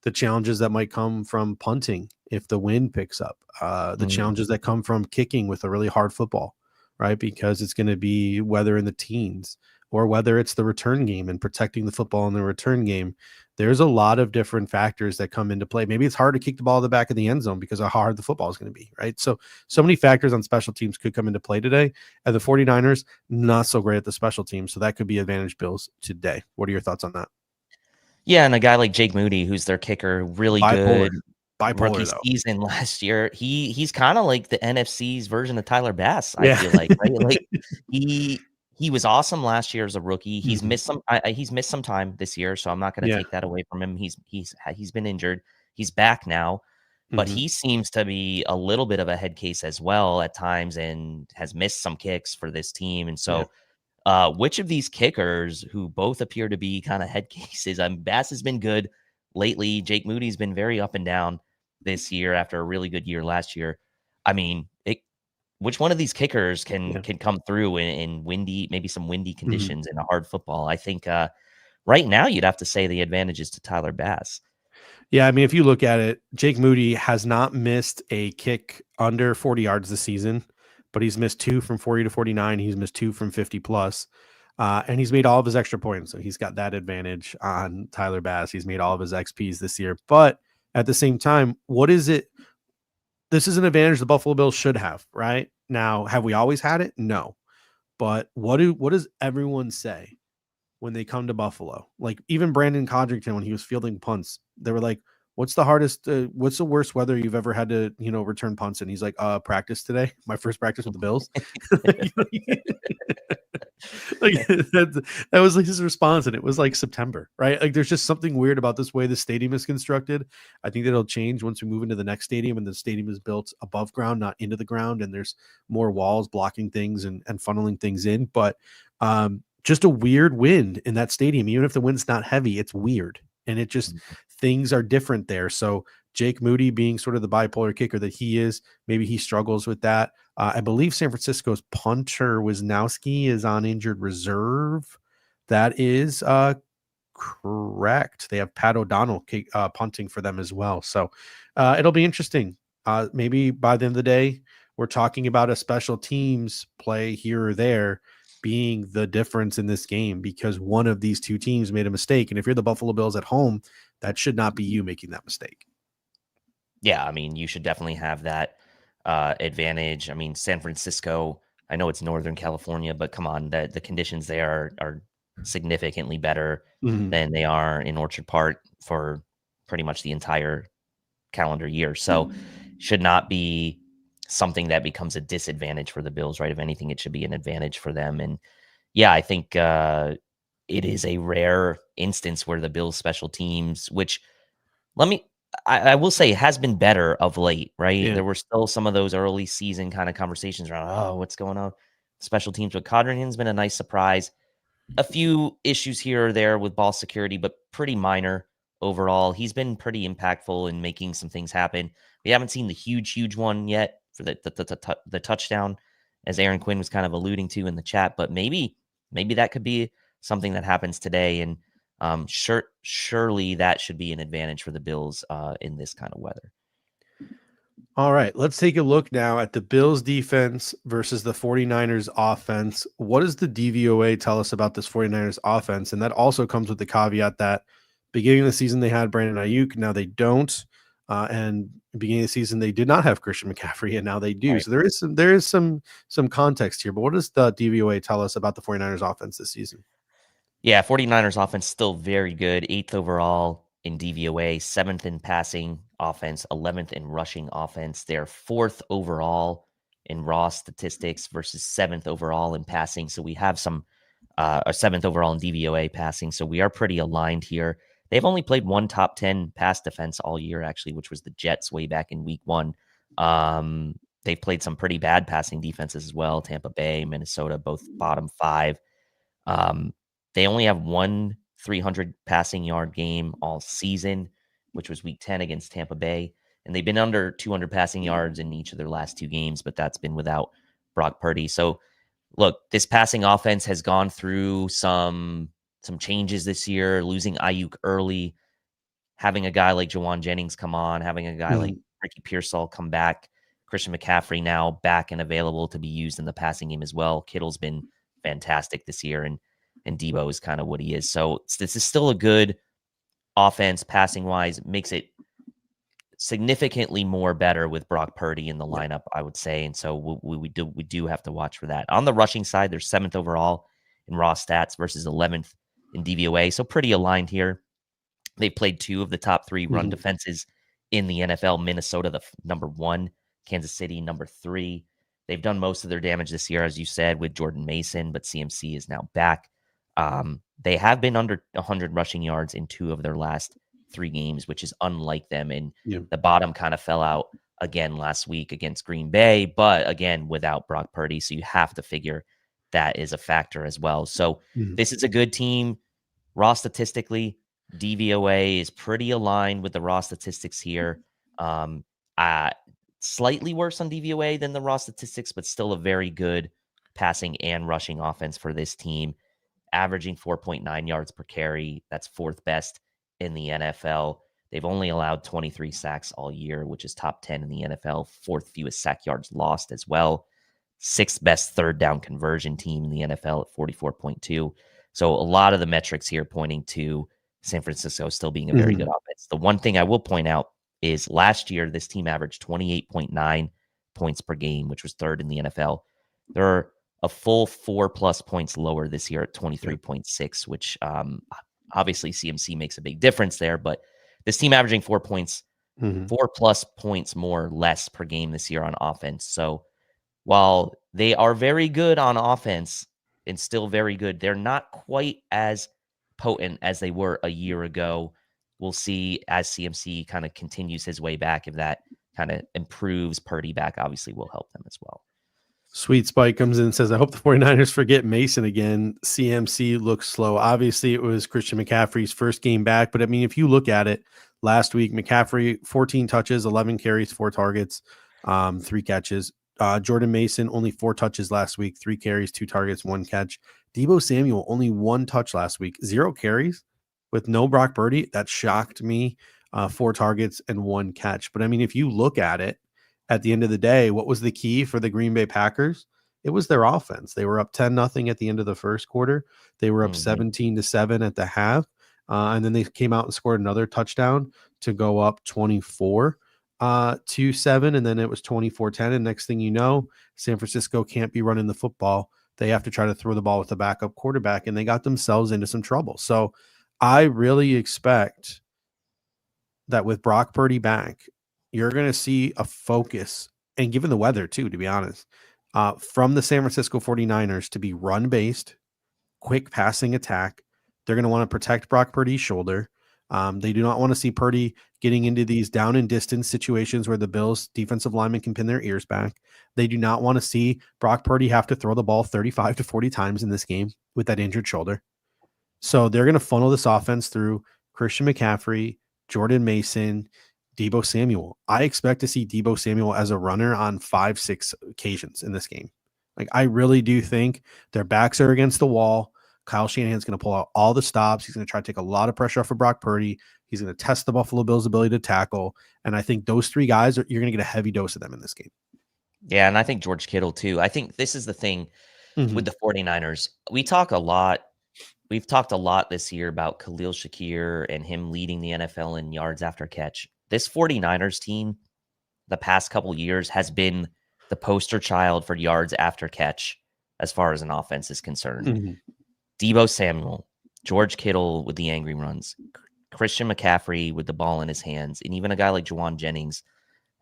the challenges that might come from punting if the wind picks up, the challenges that come from kicking with a really hard football, right? Because it's going to be weather in the teens. or whether it's the return game and protecting the football in the return game. There's a lot of different factors that come into play. Maybe it's hard to kick the ball to the back of the end zone because of how hard the football is going to be, right? So many factors on special teams could come into play today. And the 49ers, not so great at the special teams. So that could be advantage Bills today. What are your thoughts on that? Yeah, and a guy like Jake Moody, who's their kicker, really good rookie Bipolar, though. season last year. He's kind of like the NFC's version of Tyler Bass, I Yeah. feel like, right? Like he was awesome last year as a rookie. He's missed some time this year, so I'm not going to take that away from him. He's been injured. He's back now, but he seems to be a little bit of a head case as well at times and has missed some kicks for this team. And so which of these kickers, who both appear to be kind of head cases, Bass has been good lately. Jake Moody's been very up and down this year after a really good year last year. I mean, which one of these kickers can come through in windy, maybe some windy conditions in a hard football? I think right now you'd have to say the advantage is to Tyler Bass. Yeah, I mean, if you look at it, Jake Moody has not missed a kick under 40 yards this season, but he's missed 2 from 40 to 49. He's missed 2 from 50 plus. And he's made all of his extra points. So he's got that advantage on Tyler Bass. He's made all of his XPs this year. But at the same time, what is it? This is an advantage the Buffalo Bills should have, right? Now, have we always had it? No. But what does everyone say when they come to Buffalo? Like even Brandon Codrington, when he was fielding punts, they were like, what's the worst weather you've ever had to, return punts? And he's like, practice today. My first practice with the Bills. Like that was like his response. And it was like September, right? Like there's just something weird about this way the stadium is constructed. I think that'll change once we move into the next stadium and the stadium is built above ground, not into the ground. And there's more walls blocking things and funneling things in. But just a weird wind in that stadium. Even if the wind's not heavy, it's weird. And it just, things are different there. So Jake Moody being sort of the bipolar kicker that he is, maybe he struggles with that. I believe San Francisco's punter Wisnowski is on injured reserve. That is correct. They have Pat O'Donnell punting for them as well. So it'll be interesting. Maybe by the end of the day, we're talking about a special teams play here or there being the difference in this game because one of these two teams made a mistake. And if you're the Buffalo Bills at home, that should not be you making that mistake. Yeah, I mean, you should definitely have that advantage. I mean, San Francisco, I know it's Northern California, but come on, the conditions there are significantly better than they are in Orchard Park for pretty much the entire calendar year. So should not be something that becomes a disadvantage for the Bills, right? If anything, it should be an advantage for them. And yeah, I think it is a rare instance where the Bills special teams, which I will say has been better of late, right? Yeah. There were still some of those early season kind of conversations around, oh, what's going on? Special teams, but Codrington's been a nice surprise. A few issues here or there with ball security, but pretty minor overall. He's been pretty impactful in making some things happen. We haven't seen the huge one yet for the touchdown, as Aaron Quinn was kind of alluding to in the chat, but maybe that could be something that happens today. And surely that should be an advantage for the Bills in this kind of weather. All right, let's take a look now at the Bills defense versus the 49ers offense. What does the DVOA tell us about this 49ers offense? And that also comes with the caveat that beginning of the season, they had Brandon Ayuk. Now they don't. And beginning of the season, they did not have Christian McCaffrey, and now they do. Right. So there is some context here. But what does the DVOA tell us about the 49ers offense this season? Yeah, 49ers offense still very good. 8th overall in DVOA, 7th in passing offense, 11th in rushing offense. They're 4th overall in raw statistics versus 7th overall in passing. So we have some, or 7th overall in DVOA passing. So we are pretty aligned here. They've only played one top 10 pass defense all year, actually, which was the Jets way back in week 1. They've played some pretty bad passing defenses as well. Tampa Bay, Minnesota, both bottom 5. They only have one 300 passing yard game all season, which was week 10 against Tampa Bay. And they've been under 200 passing yards in each of their last 2 games, but that's been without Brock Purdy. So look, this passing offense has gone through some changes this year, losing Ayuk early, having a guy like Jawan Jennings come on, having a guy like Ricky Pearsall come back, Christian McCaffrey now back and available to be used in the passing game as well. Kittle's been fantastic this year. And and Debo is kind of what he is. So this is still a good offense passing wise, makes it significantly more better with Brock Purdy in the lineup, I would say. And so we do have to watch for that. On the rushing side, they're 7th overall in raw stats versus 11th in DVOA. So pretty aligned here. They played 2 of the top 3 run defenses in the NFL. Minnesota, the number 1, Kansas City, number 3. They've done most of their damage this year, as you said, with Jordan Mason, but CMC is now back. They have been under 100 rushing yards in 2 of their last 3 games, which is unlike them. And the bottom kind of fell out again last week against Green Bay, but again, without Brock Purdy. So you have to figure that is a factor as well. So this is a good team. Raw statistically, DVOA is pretty aligned with the raw statistics here. Slightly worse on DVOA than the raw statistics, but still a very good passing and rushing offense for this team, averaging 4.9 yards per carry. That's 4th best in the NFL. They've only allowed 23 sacks all year, which is top 10 in the NFL. 4th fewest sack yards lost as well. 6th best 3rd down conversion team in the NFL at 44.2. So a lot of the metrics here pointing to San Francisco still being a very good offense. The one thing I will point out is last year, this team averaged 28.9 points per game, which was 3rd in the NFL. They're a full 4+ points lower this year at 23.6, which obviously CMC makes a big difference there, but this team averaging 4 points, 4+ points more or less per game this year on offense. So while they are very good on offense and still very good, they're not quite as potent as they were a year ago. We'll see as CMC kind of continues his way back. If that kind of improves Purdy back, obviously will help them as well. Sweet Spike comes in and says, I hope the 49ers forget Mason again. CMC looks slow. Obviously, it was Christian McCaffrey's first game back. But, I mean, if you look at it, last week, McCaffrey, 14 touches, 11 carries, 4 targets, 3 catches. Jordan Mason, only 4 touches last week, 3 carries, 2 targets, 1 catch. Debo Samuel, only 1 touch last week, 0 carries with no Brock Purdy. That shocked me. 4 targets and 1 catch. But, I mean, if you look at it, at the end of the day, what was the key for the Green Bay Packers? It was their offense. They were up 10-0 at the end of the first quarter. They were up 17-7 at the half. And then they came out and scored another touchdown to go up 24-7. And then it was 24-10. And next thing you know, San Francisco can't be running the football. They have to try to throw the ball with the backup quarterback, and they got themselves into some trouble. So I really expect that with Brock Purdy back, you're going to see a focus, and given the weather too, to be honest, from the San Francisco 49ers to be run-based, quick passing attack. They're going to want to protect Brock Purdy's shoulder. They do not want to see Purdy getting into these down and distance situations where the Bills defensive linemen can pin their ears back. They do not want to see Brock Purdy have to throw the ball 35 to 40 times in this game with that injured shoulder. So they're going to funnel this offense through Christian McCaffrey, Jordan Mason, Debo Samuel. I expect to see Debo Samuel as a runner on 5-6 occasions in this game. Like, I really do think their backs are against the wall. Kyle Shanahan's going to pull out all the stops. He's going to try to take a lot of pressure off of Brock Purdy. He's going to test the Buffalo Bills' ability to tackle. And I think those 3 guys, you're going to get a heavy dose of them in this game. Yeah, and I think George Kittle too. I think this is the thing with the 49ers. We've talked a lot this year about Khalil Shakir and him leading the NFL in yards after catch. This 49ers team, the past couple years, has been the poster child for yards after catch as far as an offense is concerned. Debo Samuel, George Kittle with the angry runs, Christian McCaffrey with the ball in his hands, and even a guy like Juwan Jennings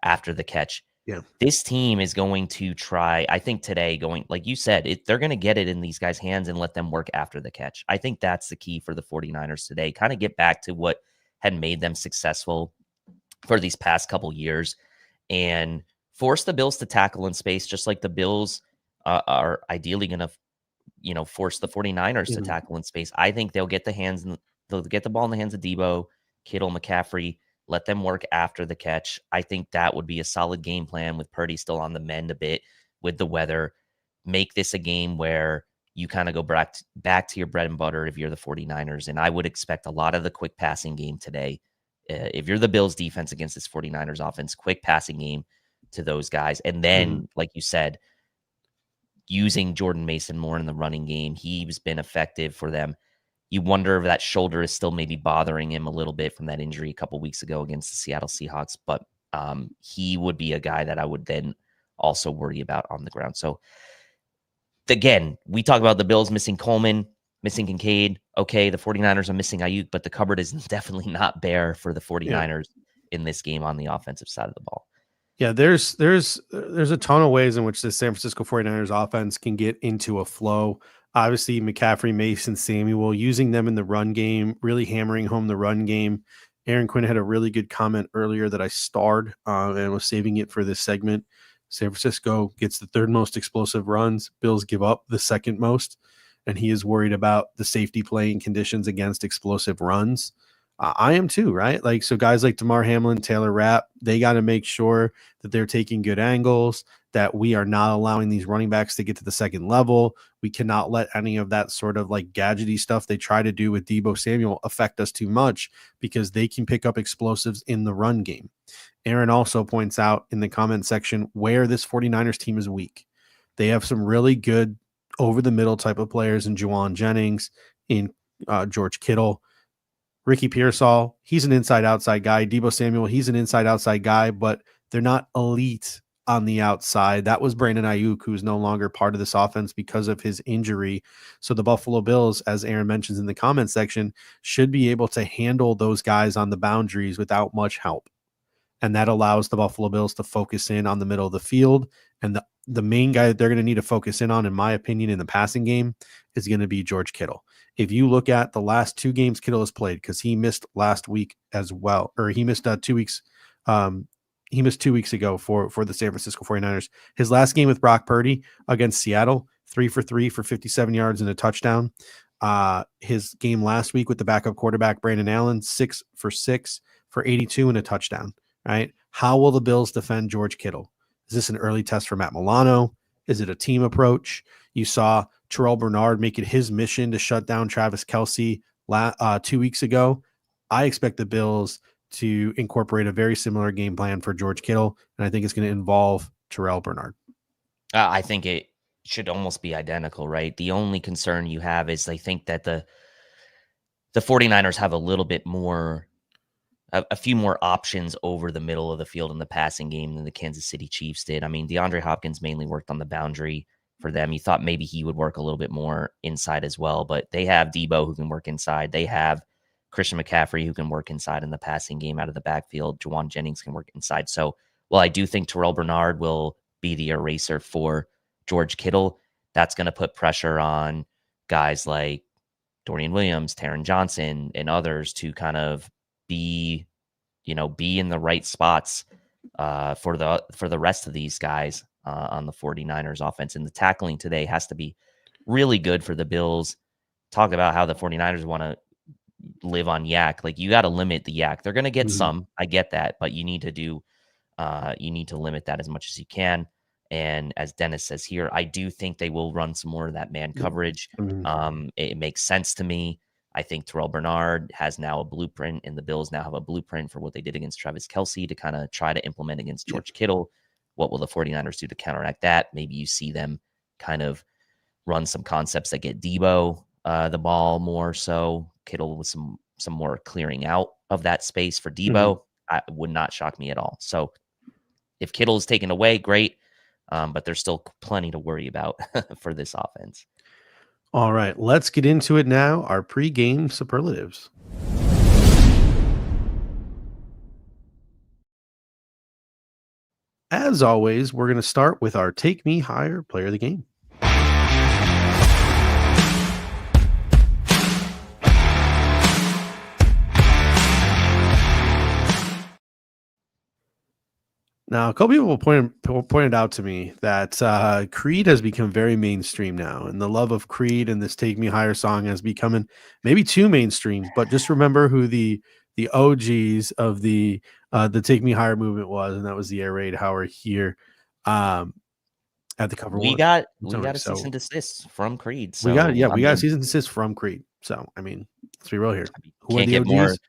after the catch. Yeah. This team is going to try, I think today, like you said, they're going to get it in these guys' hands and let them work after the catch. I think that's the key for the 49ers today. Kind of get back to what had made them successful for these past couple years and force the Bills to tackle in space, just like the Bills are ideally going to, force the 49ers to tackle in space. I think they'll get the ball in the hands of Debo, Kittle, McCaffrey, let them work after the catch. I think that would be a solid game plan with Purdy still on the mend a bit with the weather. Make this a game where you kind of go back to your bread and butter if you're the 49ers. And I would expect a lot of the quick passing game today. If you're the Bills defense against this 49ers offense, quick passing game to those guys. And then, like you said, using Jordan Mason more in the running game. He's been effective for them. You wonder if that shoulder is still maybe bothering him a little bit from that injury a couple weeks ago against the Seattle Seahawks, but he would be a guy that I would then also worry about on the ground. So again, we talk about the Bills missing Coleman, missing Kincaid. Okay, the 49ers are missing Ayuk, but the cupboard is definitely not bare for the 49ers in this game on the offensive side of the ball. Yeah, there's a ton of ways in which the San Francisco 49ers offense can get into a flow. Obviously, McCaffrey, Mason, Samuel, using them in the run game, really hammering home the run game. Aaron Quinn had a really good comment earlier that I starred and was saving it for this segment. San Francisco gets the third most explosive runs. Bills give up the second most, and he is worried about the safety playing conditions against explosive runs. I am too, right? Like, so guys like DeMar Hamlin, Taylor Rapp, they got to make sure that they're taking good angles, that we are not allowing these running backs to get to the second level. We cannot let any of that sort of like gadgety stuff they try to do with Deebo Samuel affect us too much, because they can pick up explosives in the run game. Aaron also points out in the comment section where this 49ers team is weak. They have some really good over the middle type of players in Juwan Jennings, in George Kittle. Ricky Pearsall, he's an inside-outside guy. Deebo Samuel, he's an inside-outside guy, but they're not elite on the outside. That was Brandon Ayuk, who's no longer part of this offense because of his injury. So the Buffalo Bills, as Aaron mentions in the comment section, should be able to handle those guys on the boundaries without much help. And that allows the Buffalo Bills to focus in on the middle of the field. And the main guy that they're going to need to focus in on, in my opinion, in the passing game is going to be George Kittle. If you look at the last 2 games Kittle has played, because he missed last week as well, or he missed 2 weeks. He missed 2 weeks ago for the San Francisco 49ers. His last game with Brock Purdy against Seattle, 3 for 3 for 57 yards and a touchdown. His game last week with the backup quarterback, Brandon Allen, 6 for 6 for 82 and a touchdown. Right? How will the Bills defend George Kittle? Is this an early test for Matt Milano? Is it a team approach? You saw Terrell Bernard make it his mission to shut down Travis Kelce 2 weeks ago. I expect the Bills to incorporate a very similar game plan for George Kittle, and I think it's going to involve Terrell Bernard. I think it should almost be identical, right? The only concern you have is I think that the 49ers have a little bit more, a few more options over the middle of the field in the passing game than the Kansas City Chiefs did. I mean, DeAndre Hopkins mainly worked on the boundary for them. You thought maybe he would work a little bit more inside as well, but they have Deebo who can work inside. They have Christian McCaffrey who can work inside in the passing game out of the backfield. Juwan Jennings can work inside. So, well, I do think Terrell Bernard will be the eraser for George Kittle. That's going to put pressure on guys like Dorian Williams, Taron Johnson, and others to kind of be in the right spots for the rest of these guys on the 49ers offense. And the tackling today has to be really good for the Bills. Talk about how the 49ers want to live on yak. Like, you got to limit the yak. They're going to get some. I get that, but you need to limit that as much as you can. And as Dennis says here, I do think they will run some more of that man coverage. It makes sense to me. I think Terrell Bernard has now a blueprint, and the Bills now have a blueprint for what they did against Travis Kelce to kind of try to implement against George Kittle. What will the 49ers do to counteract that? Maybe you see them kind of run some concepts that get Deebo the ball more, so Kittle with some more clearing out of that space for Deebo. Would not shock me at all. So if Kittle is taken away, great. But there's still plenty to worry about for this offense. All right, let's get into it now. Our pregame superlatives. As always, we're going to start with our Take Me Higher player of the game. Now, a couple people pointed out to me that Creed has become very mainstream now, and the love of Creed and this "Take Me Higher" song has become maybe too mainstream. But just remember who the OGs of the "Take Me Higher" movement was, and that was the Air Raid Howard here at the cover. We got a cease and desist from Creed. So we got a cease and desist from Creed. So I mean, let's be real here. Who are the OGs?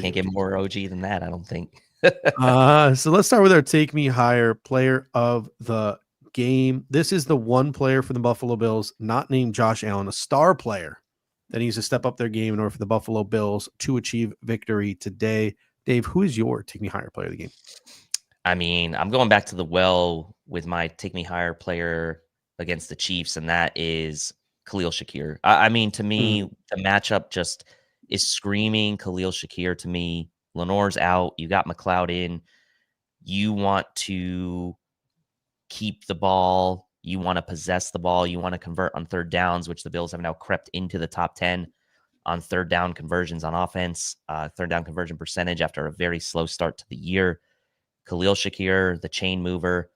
Can't get more OG than that, I don't think. So let's start with our Take Me Higher player of the game. This is the one player for the Buffalo Bills, not named Josh Allen, a star player that needs to step up their game in order for the Buffalo Bills to achieve victory today. Dave, who is your take me higher player of the game? I mean, I'm going back to the well with my take me higher player against the Chiefs, and that is Khalil Shakir. I mean, to me, the matchup just is screaming Khalil Shakir to me. Lenore's out. You got McLeod in. You want to keep the ball. You want to possess the ball. You want to convert on third downs, which the Bills have now crept into the top 10 on third down conversions on offense, third down conversion percentage after a very slow start to the year. Khalil Shakir, the chain mover,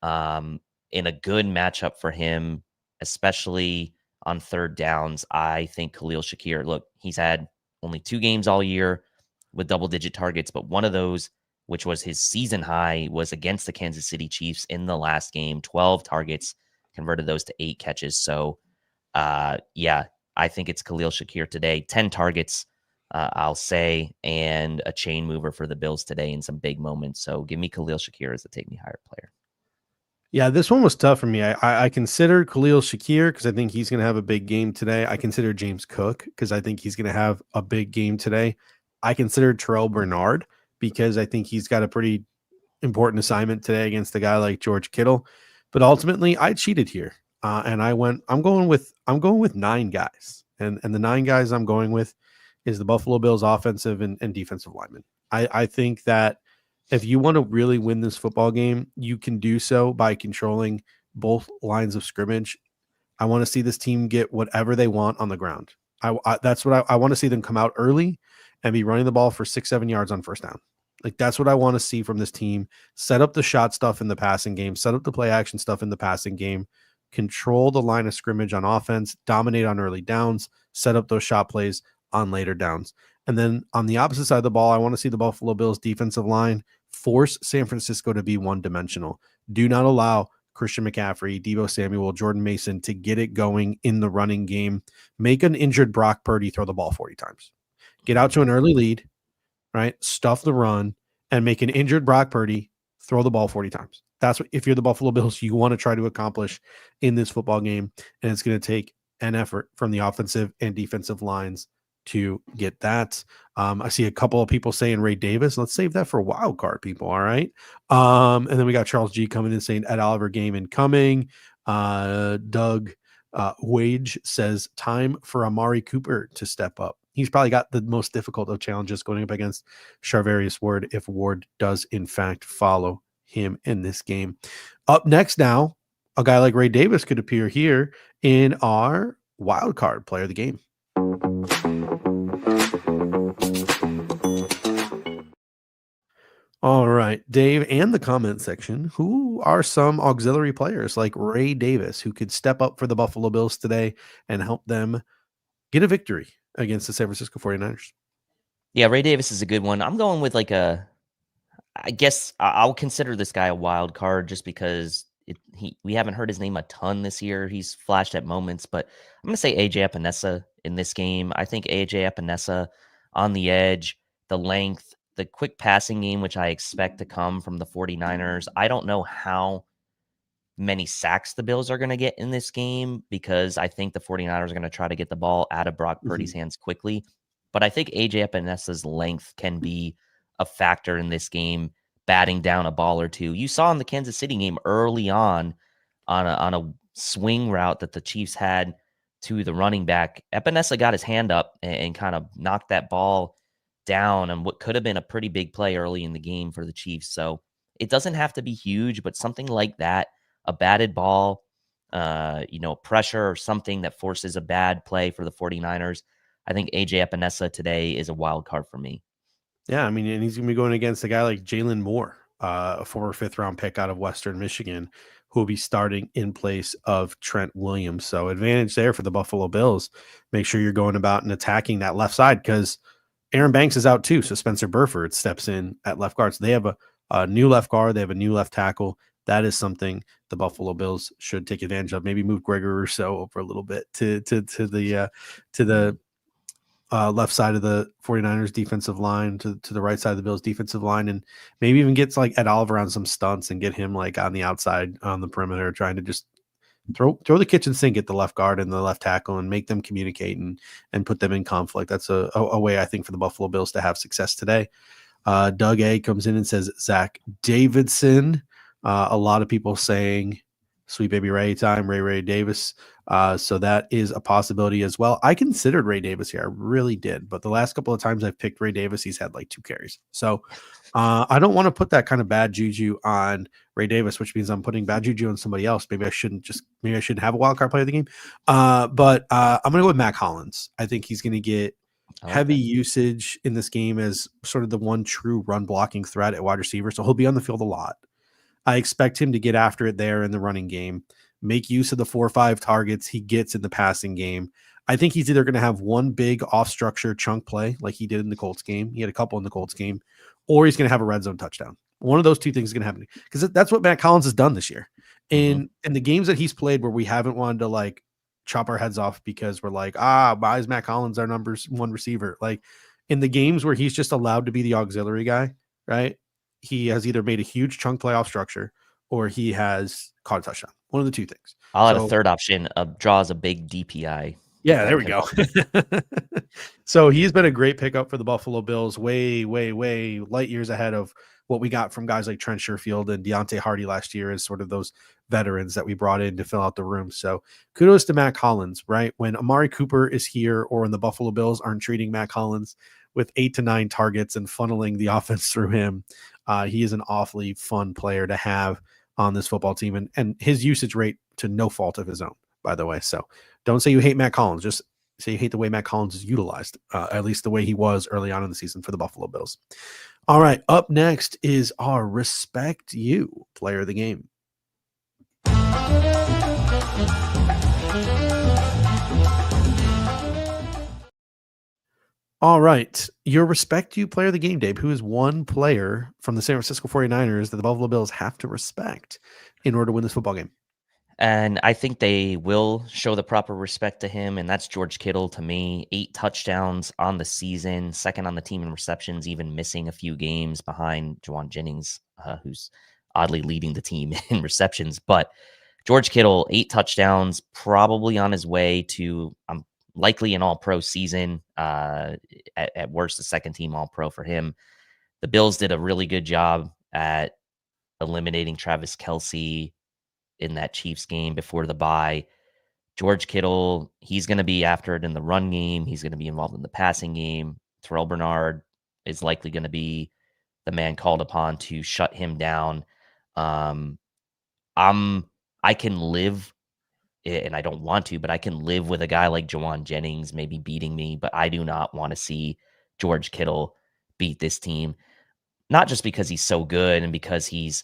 in a good matchup for him, especially on third downs. I think Khalil Shakir, look, he's had only 2 games all year with double-digit targets, but one of those, which was his season high, was against the Kansas City Chiefs in the last game. 12 targets, converted those to 8 catches. So, yeah, I think it's Khalil Shakir today. 10 targets, I'll say, and a chain mover for the Bills today in some big moments. So give me Khalil Shakir as the take me higher player. Yeah, this one was tough for me. I considered Khalil Shakir because I think he's going to have a big game today. I considered James Cook because I think he's going to have a big game today. I considered Terrell Bernard because I think he's got a pretty important assignment today against a guy like George Kittle. But ultimately, I cheated here, and I'm going with 9 guys, and the 9 guys I'm going with is the Buffalo Bills offensive and defensive linemen. I think that if you want to really win this football game, you can do so by controlling both lines of scrimmage. I want to see this team get whatever they want on the ground. That's what I want to see them come out early and be running the ball for 6-7 yards on first down. Like, that's what I want to see from this team. Set up the shot stuff in the passing game, set up the play action stuff in the passing game, control the line of scrimmage on offense, dominate on early downs, set up those shot plays on later downs. And then on the opposite side of the ball, I want to see the Buffalo Bills defensive line force San Francisco to be one-dimensional. Do not allow Christian McCaffrey, Deebo Samuel, Jordan Mason to get it going in the running game. Make an injured Brock Purdy throw the ball 40 times. Get out to an early lead, right? Stuff the run and make an injured Brock Purdy throw the ball 40 times. That's what, if you're the Buffalo Bills, you want to try to accomplish in this football game. And it's going to take an effort from the offensive and defensive lines to get that. I see a couple of people saying Ray Davis. Let's save that for wild card people. All right. And then we got Charles G coming in saying Ed Oliver game incoming. Doug Wage says time for Amari Cooper to step up. He's probably got the most difficult of challenges going up against Charvarius Ward if Ward does in fact follow him in this game. Up next now, a guy like Ray Davis could appear here in our wild card player of the game. All right, Dave, and the comment section, who are some auxiliary players like Ray Davis who could step up for the Buffalo Bills today and help them get a victory against the San Francisco 49ers? Yeah, Ray Davis is a good one. I'm going with I guess I'll consider this guy a wild card just because we haven't heard his name a ton this year. He's flashed at moments, but I'm going to say AJ Epinesa in this game. I think AJ Epinesa on the edge, the length, the quick passing game, which I expect to come from the 49ers. I don't know how many sacks the Bills are going to get in this game because I think the 49ers are going to try to get the ball out of Brock Purdy's hands quickly. But I think AJ Epinesa's length can be a factor in this game, batting down a ball or two. You saw in the Kansas City game early on a swing route that the Chiefs had to the running back. Epinesa got his hand up and kind of knocked that ball down on what could have been a pretty big play early in the game for the Chiefs. So it doesn't have to be huge, but something like that, a batted ball, pressure or something that forces a bad play for the 49ers. I think AJ Epinesa today is a wild card for me. Yeah, I mean, and he's going to be going against a guy like Jalen Moore, a former 5th-round pick out of Western Michigan, who will be starting in place of Trent Williams. So advantage there for the Buffalo Bills. Make sure you're going about and attacking that left side because Aaron Banks is out too. So Spencer Burford steps in at left guard. So they have a new left guard. They have a new left tackle. That is something the Buffalo Bills should take advantage of. Maybe move Gregory Rousseau over a little bit to the left side of the 49ers defensive line to the right side of the Bills defensive line, and maybe even gets like Ed Oliver on some stunts and get him like on the outside on the perimeter, trying to just throw the kitchen sink at the left guard and the left tackle and make them communicate and put them in conflict. That's a way I think for the Buffalo Bills to have success today. Doug A comes in and says Zach Davidson. A lot of people saying Sweet Baby Ray time, Ray Davis. So that is a possibility as well. I considered Ray Davis here. I really did. But the last couple of times I've picked Ray Davis, he's had like 2 carries. So I don't want to put that kind of bad juju on Ray Davis, which means I'm putting bad juju on somebody else. Maybe I shouldn't have a wild card play of the game. But I'm going to go with Mac Hollins. I think he's going to get heavy usage in this game as sort of the one true run blocking threat at wide receiver. So he'll be on the field a lot. I expect him to get after it there in the running game, make use of the 4 or 5 targets he gets in the passing game. I think he's either going to have one big off structure chunk play like he did in the Colts game. He had a couple in the Colts game, or he's going to have a red zone touchdown. One of those 2 things is going to happen because that's what Matt Collins has done this year. In the games that he's played where we haven't wanted to like chop our heads off because we're like, why is Matt Collins our number 1 receiver? Like in the games where he's just allowed to be the auxiliary guy, right? He has either made a huge chunk playoff structure or he has caught a touchdown. One of the 2 things. I'll add a third option of draws a big DPI. Yeah, there we go. So he's been a great pickup for the Buffalo Bills, way light years ahead of what we got from guys like Trent Sherfield and Deontay Hardy last year as sort of those veterans that we brought in to fill out the room. So kudos to Matt Collins, right? When Amari Cooper is here or when the Buffalo Bills aren't treating Matt Collins with 8 to 9 targets and funneling the offense through him, he is an awfully fun player to have on this football team, and his usage rate to no fault of his own, by the way. So don't say you hate Matt Collins, just say you hate the way Matt Collins is utilized, at least the way he was early on in the season for the Buffalo Bills. All right, up next is our Respect You player of the game. All right. Your Respect You player of the game, Dave, who is one player from the San Francisco 49ers that the Buffalo Bills have to respect in order to win this football game. And I think they will show the proper respect to him, and that's George Kittle to me. 8 touchdowns on the season, second on the team in receptions, even missing a few games behind Juwan Jennings, who's oddly leading the team in receptions. But George Kittle, 8 touchdowns, probably on his way to likely an all-pro season, at worst, the second team all-pro for him. The Bills did a really good job at eliminating Travis Kelce in that Chiefs game before the bye. George Kittle, he's going to be after it in the run game. He's going to be involved in the passing game. Terrell Bernard is likely going to be the man called upon to shut him down. I can live, and I don't want to, but I can live with a guy like Juwan Jennings maybe beating me, but I do not want to see George Kittle beat this team. Not just because he's so good and because he's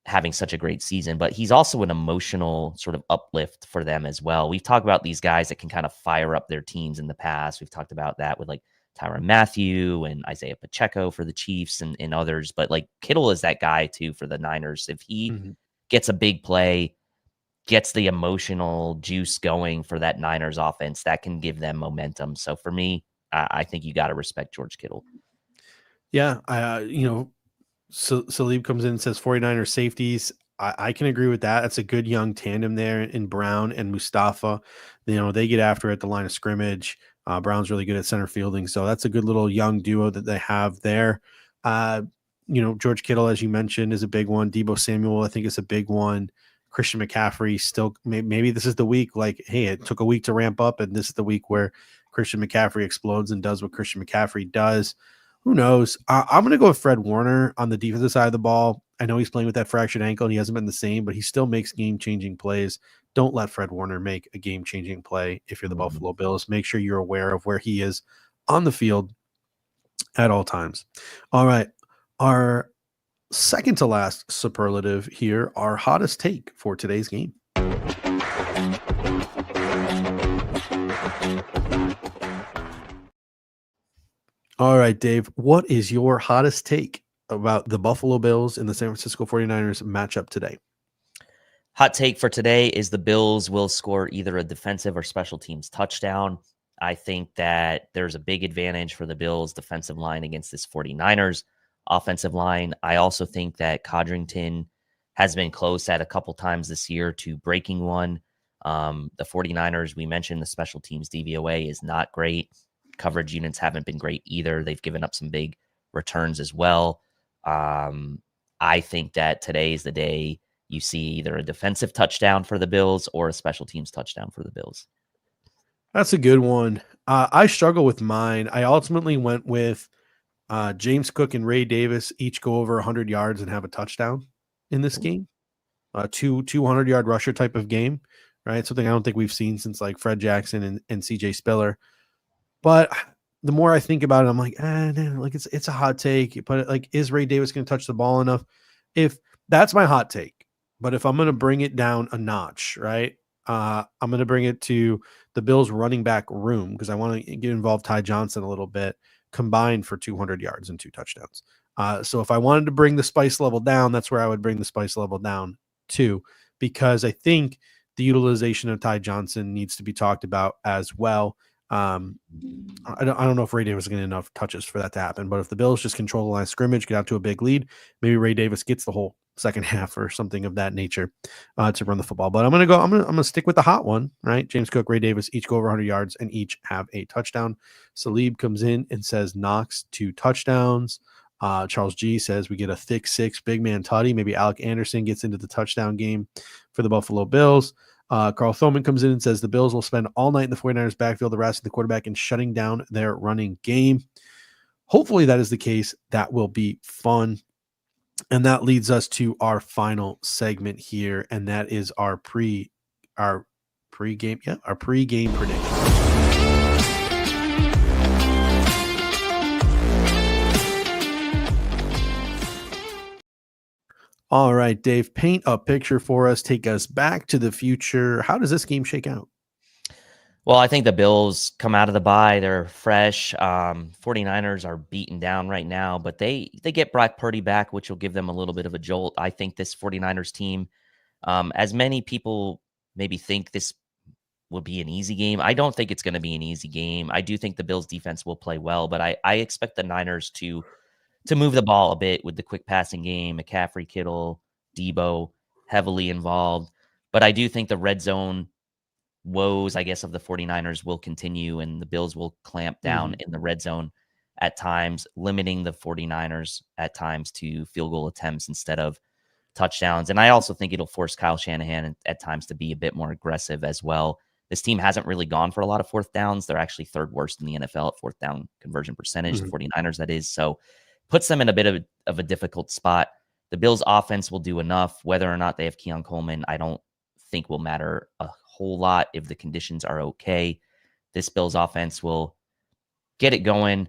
having such a great season, but he's also an emotional sort of uplift for them as well. We've talked about these guys that can kind of fire up their teams in the past. We've talked about that with like Tyrann Mathieu and Isaiah Pacheco for the Chiefs and others, but like Kittle is that guy too for the Niners. If he gets a big play, gets the emotional juice going for that Niners offense, that can give them momentum. So for me, I think you got to respect George Kittle. Yeah. So Salib comes in and says 49ers safeties. I can agree with that. That's a good young tandem there in Brown and Mustafa. They get after it at the line of scrimmage. Brown's really good at center fielding. So that's a good little young duo that they have there. George Kittle, as you mentioned, is a big one. Deebo Samuel, I think, is a big one. Christian McCaffrey still, maybe this is the week, like, hey, it took a week to ramp up, and this is the week where Christian McCaffrey explodes and does what Christian McCaffrey does. Who knows? I'm going to go with Fred Warner on the defensive side of the ball. I know he's playing with that fractured ankle and he hasn't been the same, but he still makes game-changing plays. Don't let Fred Warner make a game-changing play if you're the Buffalo Bills. Make sure you're aware of where he is on the field at all times. All right. Our second to last superlative here, our hottest take for today's game. All right, Dave, what is your hottest take about the Buffalo Bills and the San Francisco 49ers matchup today? Hot take for today is the Bills will score either a defensive or special teams touchdown. I think that there's a big advantage for the Bills defensive line against this 49ers offensive line. I also think that Codrington has been close at a couple times this year to breaking one. The 49ers, we mentioned the special teams DVOA is not great. Coverage units haven't been great either. They've given up some big returns as well. I think that today is the day you see either a defensive touchdown for the Bills or a special teams touchdown for the Bills. That's a good one. I struggle with mine. I ultimately went with James Cook and Ray Davis each go over 100 yards and have a touchdown in this game. 200-yard rusher type of game, right? Something I don't think we've seen since like Fred Jackson and CJ Spiller. But the more I think about it, I'm like, man, like it's a hot take. But like, is Ray Davis going to touch the ball enough? If that's my hot take, but if I'm going to bring it down a notch, right? I'm going to bring it to the Bills running back room because I want to get involved Ty Johnson a little bit, combined for 200 yards and 2 touchdowns. So if I wanted to bring the spice level down, that's where I would bring the spice level down to, because I think the utilization of Ty Johnson needs to be talked about as well. I don't know if Ray Davis is going to enough touches for that to happen, but if the Bills just control the line of scrimmage, get out to a big lead, maybe Ray Davis gets the whole second half or something of that nature to run the football. But I'm going to stick with the hot one, right? James Cook, Ray Davis, each go over 100 yards and each have a touchdown. Salib comes in and says Knox 2 touchdowns. Charles G says we get a thick 6 big man tutty. Maybe Alec Anderson gets into the touchdown game for the Buffalo Bills. Carl Thoman comes in and says the Bills will spend all night in the 49ers backfield, harassing the quarterback and shutting down their running game. Hopefully that is the case. That will be fun. And that leads us to our final segment here, and that is our pregame prediction. All right, Dave, paint a picture for us. Take us back to the future. How does this game shake out? Well, I think the Bills come out of the bye. They're fresh. 49ers are beaten down right now, but they get Brock Purdy back, which will give them a little bit of a jolt. I think this 49ers team, as many people maybe think this will be an easy game, I don't think it's going to be an easy game. I do think the Bills defense will play well, but I expect the Niners to move the ball a bit with the quick passing game. McCaffrey, Kittle, Debo heavily involved. But I do think the red zone woes, I guess, of the 49ers will continue, and the Bills will clamp down in the red zone at times, limiting the 49ers at times to field goal attempts instead of touchdowns. And I also think it'll force Kyle Shanahan at times to be a bit more aggressive as well. This team hasn't really gone for a lot of fourth downs. They're actually 3rd worst in the NFL at fourth down conversion percentage, the 49ers, that is. So puts them in a bit of a difficult spot. The Bills offense will do enough. Whether or not they have Keon Coleman, I don't think will matter a whole lot if the conditions are okay. This Bills offense will get it going,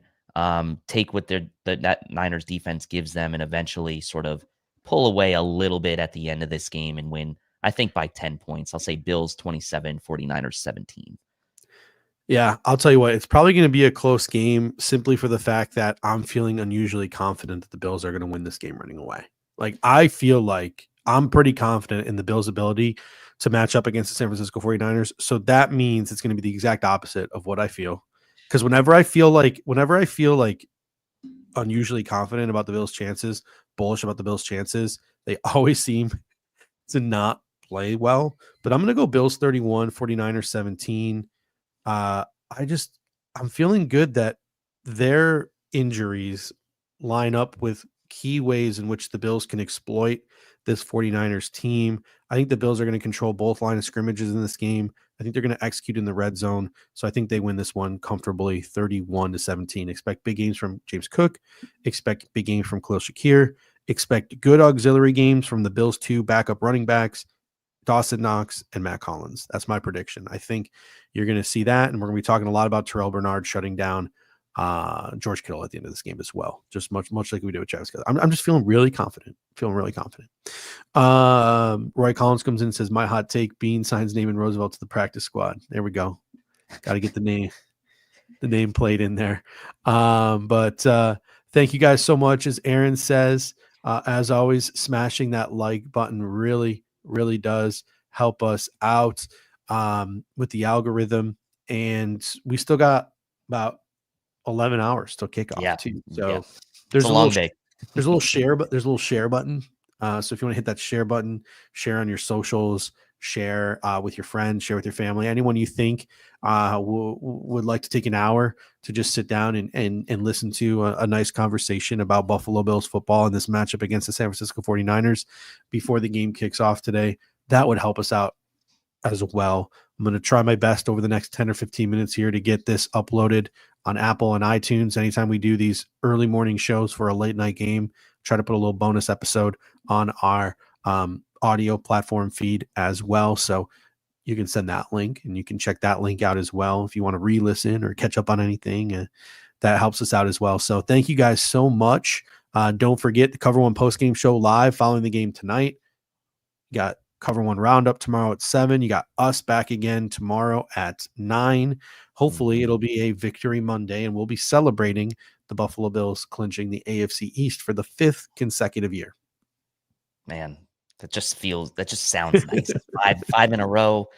take what that Niners defense gives them, and eventually sort of pull away a little bit at the end of this game and win, I think, by 10 points. I'll say Bills 27, 49ers 17. Yeah, I'll tell you what, it's probably going to be a close game simply for the fact that I'm feeling unusually confident that the Bills are going to win this game running away. Like, I feel like I'm pretty confident in the Bills' ability to match up against the San Francisco 49ers. So that means it's going to be the exact opposite of what I feel. Because whenever I feel like unusually confident about the Bills' chances, bullish about the Bills' chances, they always seem to not play well. But I'm going to go Bills 31, 49ers 17. I'm feeling good that their injuries line up with key ways in which the Bills can exploit this 49ers team. I think the Bills are going to control both line of scrimmages in this game. I think they're going to execute in the red zone. So I think they win this one comfortably 31-17. Expect big games from James Cook. Expect big games from Khalil Shakir. Expect good auxiliary games from the Bills' 2 backup running backs, Dawson Knox and Matt Collins. That's my prediction. I think you're going to see that, and we're going to be talking a lot about Terrell Bernard shutting down George Kittle at the end of this game as well. Just much like we did with Travis Kelce. I'm just feeling really confident. Roy Collins comes in and says, my hot take, Bean signs Naaman Roosevelt to the practice squad. There we go. Got to get the name plate in there. But thank you guys so much. As Aaron says, as always, smashing that like button really does help us out with the algorithm. and we still got about 11 hours till kickoff Yeah. too. Yeah. So It's there's a a long little day. there's a little share, but there's a little share button. So if you want to hit that share button, share on your socials, share with your friends, share with your family, anyone you think would like to take an hour to just sit down and listen to a nice conversation about Buffalo Bills football and this matchup against the San Francisco 49ers before the game kicks off today. That would help us out as well. I'm going to try my best over the next 10 or 15 minutes here to get this uploaded on Apple and iTunes. Anytime we do these early morning shows for a late night game, try to put a little bonus episode on our audio platform feed as well. So you can send that link and you can check that link out as well if you want to re-listen or catch up on anything. That helps us out as well. So thank you guys so much. Don't forget the Cover One postgame show live following the game tonight. You got Cover One Roundup tomorrow at 7. You got us back again tomorrow at 9. Hopefully it'll be a victory Monday and we'll be celebrating the Buffalo Bills clinching the AFC East for the 5th consecutive year. Man, that just sounds nice. Five in a row,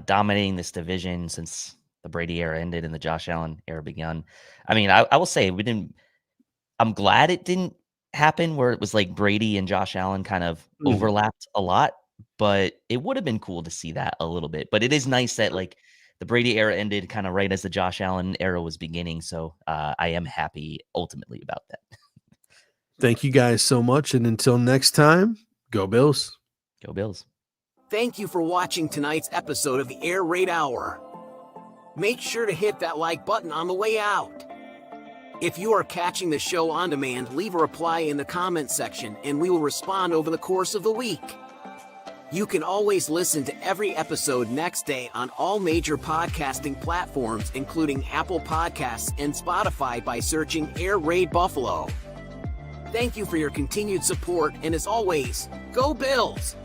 dominating this division since the Brady era ended and the Josh Allen era begun. I mean, I will say I'm glad it didn't happen where it was like Brady and Josh Allen kind of overlapped a lot, but it would have been cool to see that a little bit. But it is nice that like the Brady era ended kind of right as the Josh Allen era was beginning. So I am happy ultimately about that. Thank you guys so much. And until next time, go Bills. Go Bills. Thank you for watching tonight's episode of the Air Raid Hour. Make sure to hit that like button on the way out. If you are catching the show on demand, leave a reply in the comments section and we will respond over the course of the week. You can always listen to every episode next day on all major podcasting platforms, including Apple Podcasts and Spotify by searching Air Raid Buffalo. Thank you for your continued support, and as always, go Bills!